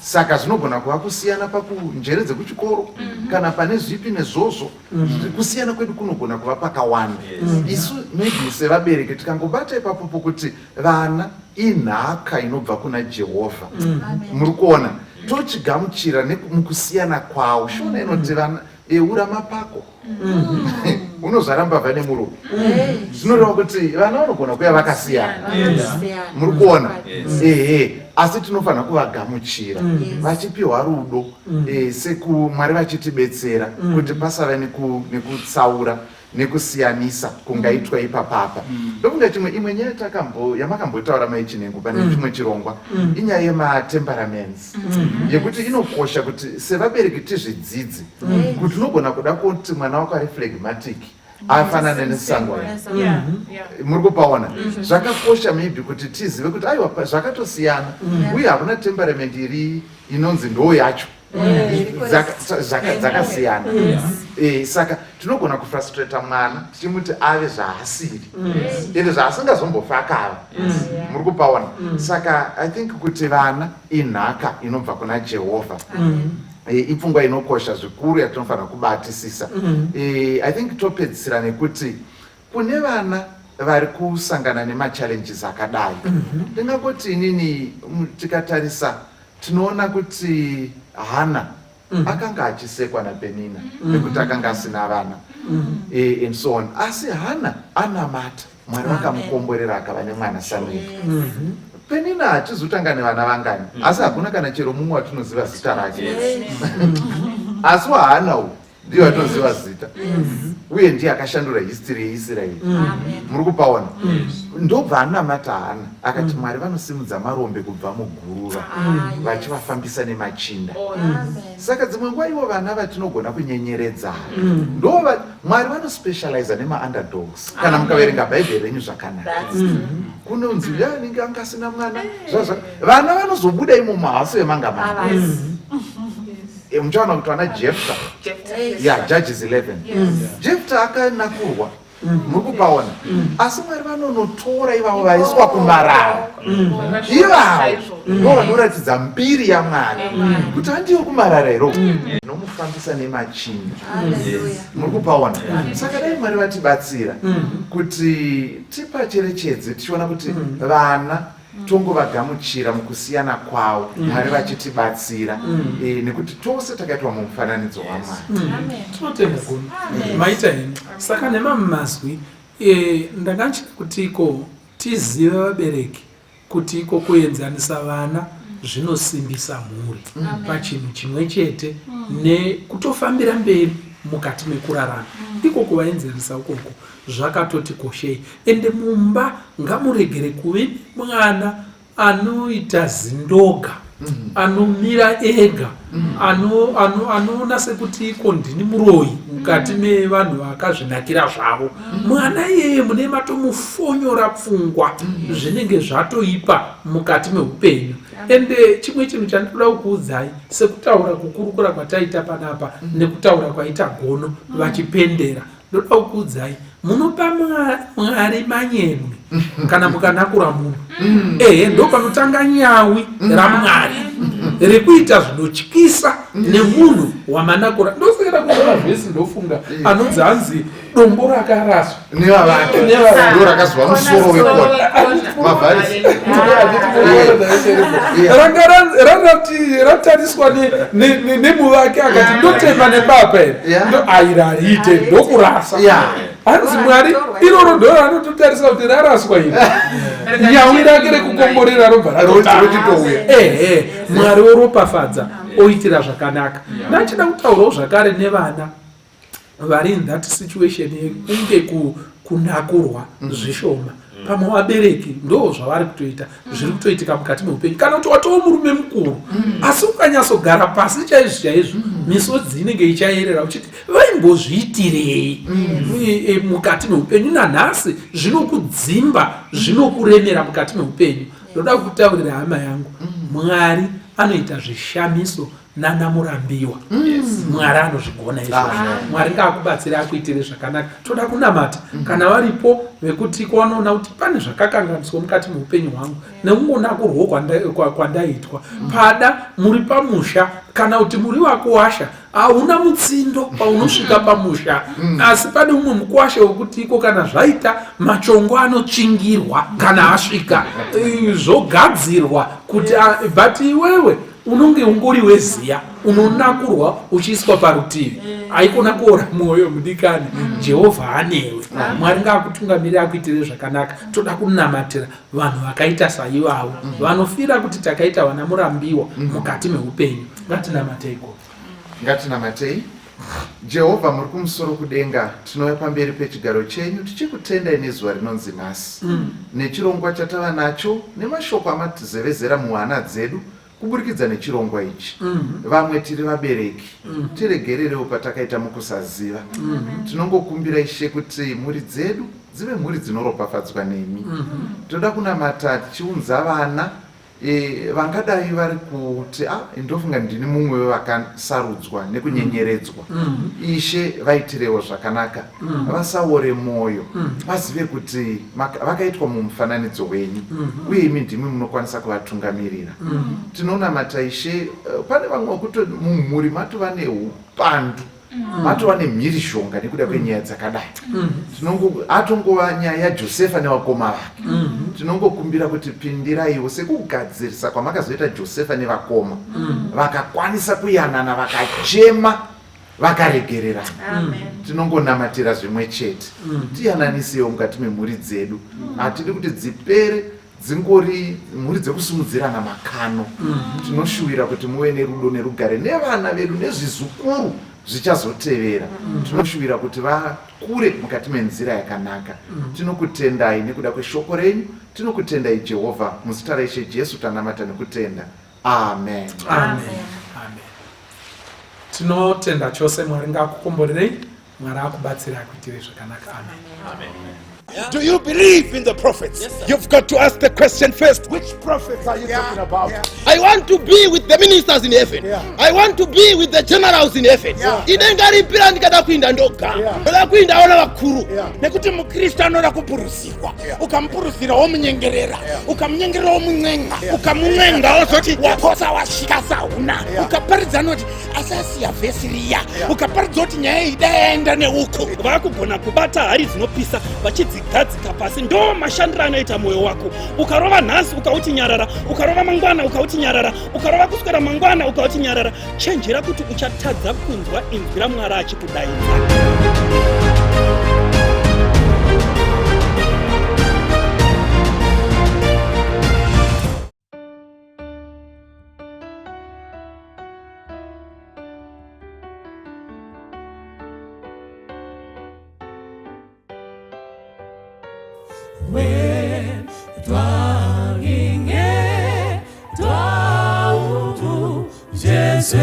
Saka zvinogona kuva kusiyana pakunjere dzekuchikoro kana pane zvipi nezvozvo. Kusiyana kwedu kunogona kuva pakawanda. Isu maybe sevabereki tikangobata ipapo pokuti vana inhaka inobva kuna Jehovha. Muri kuona? Tochigamuchira mukusiyana kwawo. Shona inoti vana urama pako. Unozaramba vane murume. Zvinoreva kuti vana vanogona kuya vakasiyana. Muri kuona? Asi tinofanira kuvagamuchira vachipiwa rudo sekumwari vachitibetsera kuti pasava nekutsaura nekusiyanisa kungaitwa ipapapa. Ndofunga imwe nyaya yamakambotaura maichinengu pane chimwe chirongwa inyaya yematemperaments yekuti inokosha kuti sevabereki tizvidzidze kuti unogona kuda kuti mwana wako ari phlegmatic afanana nesango. Muri kupaona? Zvakakosha maybe kuti tizive kuti aiwa zvakatosiyana uye hakuna temperament iri inonzi ndo yacho. Dzakasiyana. Saka tinogona kufrustrata mwana tichimuti ave zvaasiri ende zvaasingazombofa akava. Muri kupaona? Saka I think kuti vana inhaka inobva kuna Jehovha. Ipfungwa inokosha zvikuru yatinofanira kubatisisa. I think topedzisira nekuti kune vana vari kusangana nemachallenges akadai. Ndingangoti inini tikatarisa tinoona kuti Hana akanga achisekwa naPenina nekuti akanga asina vana and so on. Asi Hana anamata Mwari vakamukomborera akava nemwana Samueri. Penina hachizotanga nevana vangani asi hakuna kana chero mumwe watinoziva zita rake. Asi waHana uyu ndiye watinoziva zita uye ndiye akashandura history yeIsraeri. Muri kupaona? Ndobva anamata Hana akati Mwari vanosimudza marombe kubva muguruva vachivafambisa nemachinda. Saka dzimwe nguva ivo vana vatinogona kunyenyeredza ndova Mwari vanospecializa nema-underdogs. Kana mukaverenga bhaibheri renyu zvakanaka kunonzi anenge angasina mwana vana vanozobuda imomo hasi vemangamana. Muchaona kuti vana Jefta, Judges 11. Jefta akanakurwa. Muri kupaona? Asi Mwari vanonotora ivavo vaiswa kumarara. Ivavo ndo vanoratidza mbiri yaMwari kuti handiyo kumarara iro nomufambisa nemachinda. Muri kupaona? Saka dai Mwari vatibatsira kuti tipacherechedze tichiona kuti vana tongovagamuchira mukusiyana kwavo Mwari vachitibatsira nekuti tose takaitwa mumufananidzo waMwari. Tinotenda kuno maita henyu. Saka nemamazwi ndakachida kuti iko tizive vabereki kuti iko kuenzanisa vana zvinosimbisa mhuri pachinhu chimwe chete nekutofambira mberi mukati mekurarama. Iko kuvaenzanisa ukoko zvakatoti koshei. Ende mumba ngamuregere kuve mwana anoita zindoga, anomira ega, anoona sekuti iko ndini muroyi mukati mevanhu vakazvinakira zvavo. Mwana iyeye mune matomufonyora pfungwa zvinenge zvatoipa mukati meupenyu. Ende chimwe chinhu chandinoda kukuudzai sekutaura kukurukura kwataita panapa nekutaura kwaita Gono vachipendera, ndoda kukuudzai munopa Mwari manyenwe kana mukanakura munhu. Ndo panotanga nyawi raMwari rekuita zvinotyisa nemunhu wamanakura. Ndosekera kuona zvese ndofunga anonzi hanzi dombo rakaraswa nevavake ndo rakazwa musoro wekona mavharisi ratariswa nemuvake akati ndotema nebaba ndo airariite ndokurasa. Hanzi Mwari iroro ndo ranototarisa kuti raraswa iri nyawi rake rekukomborera robva ratotouya. Mwari oropafadza oitira zvakanaka. Ndachida kutaurawo zvakare nevana vari in that situation yekunge kunakurwa zvishoma. pamwe vabereki ndo zvavari kutoita zviri kutoitika mukati meupenyu. Kana kuti watova murume mukuru asi ukanyatsogara pasi chaizvo chaizvo misodzi inenge ichayerera uchiti vaimbozviitirei mukati meupenyu. Nanhasi zvinokudzimba zvinokuremera mukati meupenyu. Ndoda kutaurira hama yangu, Mwari anoita zvishamiso nanamurambiwa. Mwari anozvigona izvozvo. Mwari ngaakubatsire akuitire zvakanaka. Toda kunamata kana varipo vekuti kwanoona kuti pane zvakakanganiswa mukati meupenyu hwangu nekungonakurwo kwandaitwa. Pada muri pamusha kana kuti muri wakuwasha hauna mutsindo paunosvika pamusha, asi pane umwe mukuwasha wekuti iko kana zvaita machongo anotsvingirwa kana asvika zvogadzirwa kuti but iwewe unonge ungori weziya unonakurwa uchiiswa parutivi. Haikona kuora mwoyo mudikani. Jehovha anewe. Mwari ngaakutungamirira akuitire zvakanaka. Toda kunamatira vanhu vakaita saivavo vanofira kuti takaita vana murambiwa mukati meupenyu. Ngatinamatei. Ngatinamatei. Jehovha muri kumusoro kudenga, tinouya pamberi pechigaro chenyu tichikutendai nezuva rinonzi nhasi nechirongwa chatava nacho nemashoko amatizevezera muhana dzedu kuburikidza nechirongwa ichi. Vamwe tiri vabereki tiregererewo patakaita mukusaziva. Tinongokumbira Ishe kuti mhuri dzedu dzive mhuri dzinoropafadzwa nemi. Toda kunamata tichiunza vana vangadai vari kuti ndofunga ndini mumwe wevakasarudzwa nekunyenyeredzwa. Ishe vaitirewo zvakanaka, vasaore mwoyo, vazive kuti vakaitwa mumufananidzo wenyu uye imi ndimi munokwanisa kuvatungamirira. Tinonamata Ishe, pane vamwe kuti mumhuri matova neupandu, matova nemhirizhonga nekuda kwenyaya dzakadai. Atongova nyaya yaJosefa nevakoma vake. Tinongokumbira kuti pindiraiwo sekugadzirisa kwamakazoita Josefa nevakoma, vakakwanisa kuyanana, vakachema, vakaregererana. Tinongonamatira zvimwe chete. Tiyananisewo mukati memhuri dzedu. Hatidi kuti dzipere dzingori mhuri dzekusumudzirana makano. Tinoshuvira kuti muve nerudo nerugare nevana vedu nezvizukuru zvichazotevera. Tinoshuvira kuti vakure mukati menzira yakanaka. Tinokutendai nekuda kweshoko renyu. Tinokutendai Jehovha, muzita raIshe Jesu tanamata nekutenda. Amen. Tinotenda chose. Mwari ngaakukomborerei. Mwari akubatsire akuitire zvakanaka. Amen. Do you believe in the prophets? Yes, you've got to ask the question first. Which prophets are you talking about? I want to be with the ministers in heaven. I want to be with the generals in heaven. Idengaripira ndikada kuinda ndoga. Ndoda kuinda ona vakuru. Nekuti mukristo anoda kupurusirwa. Ukampurusira womunyengerera. Ukamnyengerera womunyenga. Ukamunyenga ozoti waposa wasvika sauna. Ukaparidza noti asasiya vhesi riya. Ukaparidza kuti nyaya idaenda neuko. Vakugona kubata hari dzinopisa vachidzi-gadzika pasi. Ndo mashandiro anoita mwoyo wako. Ukarova nhasi ukauti nyarara, ukarova mangwana ukauti nyarara, ukarova kuswera mangwana ukauti nyarara. Chenjera kuti uchatadza kunzwa inzwi raMwari achikudaidza. When twang'inge twautu Jesu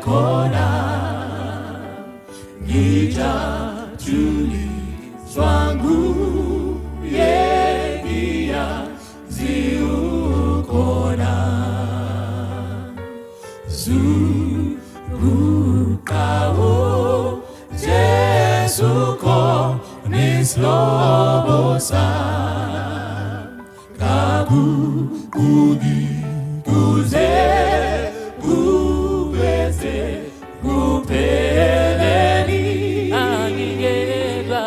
kona ngita tuli swangu yegia ziukona zukao Jesu ko nislobosa Kugi kuze kupese kupeleni angingedwa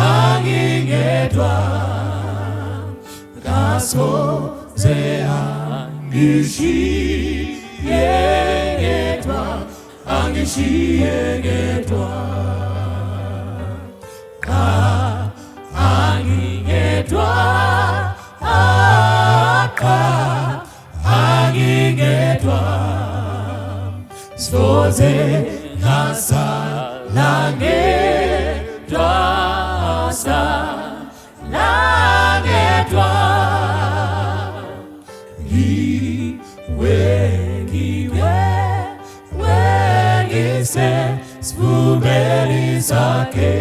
angingedwa kaso ze angishiyegedwa angingedwa soze langedwa wengise sivumeli zakhe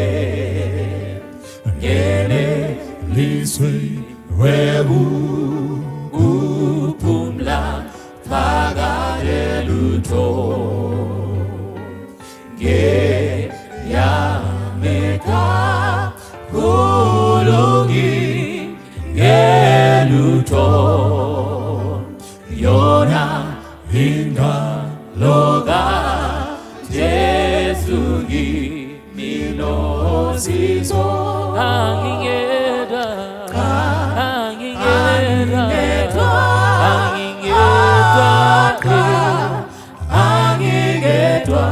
ngene liswi uphumla phakade lutho ngeyamekha kulungi ngelutho yona ingaloka Jesu ngimilo sizo angingedwa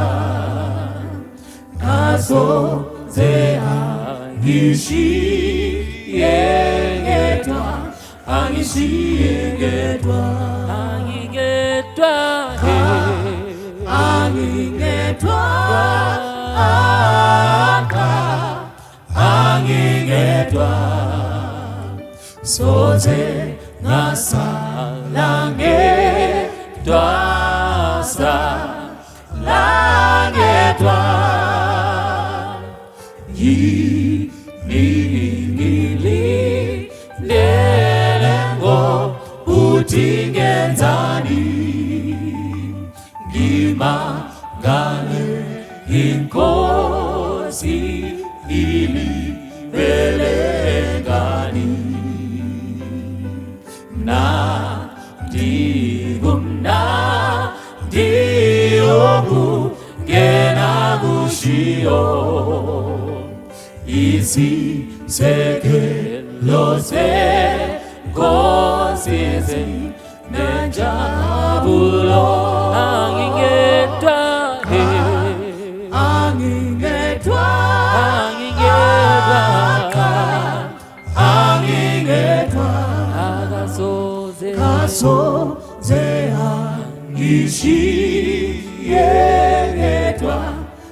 asoze angishiyengedwa angishiyengedwa soze ngasalangedwa yiningili nelengo utingenzani ngimangale inkosi ilibelengani na digumna diobu gena gushiyo isi seke lose kosize nejabulo soze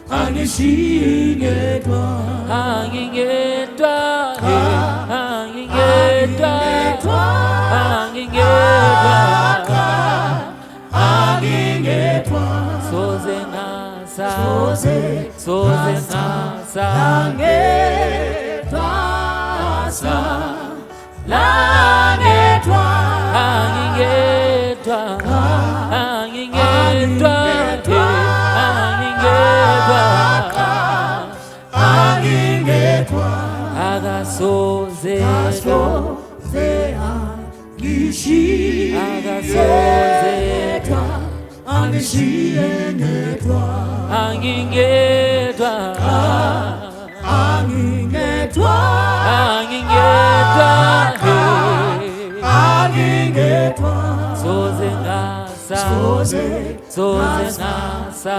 angishiyengedwa angishiyengedwa soze ngasa langedwa soze angishiyengedwa soze ngasa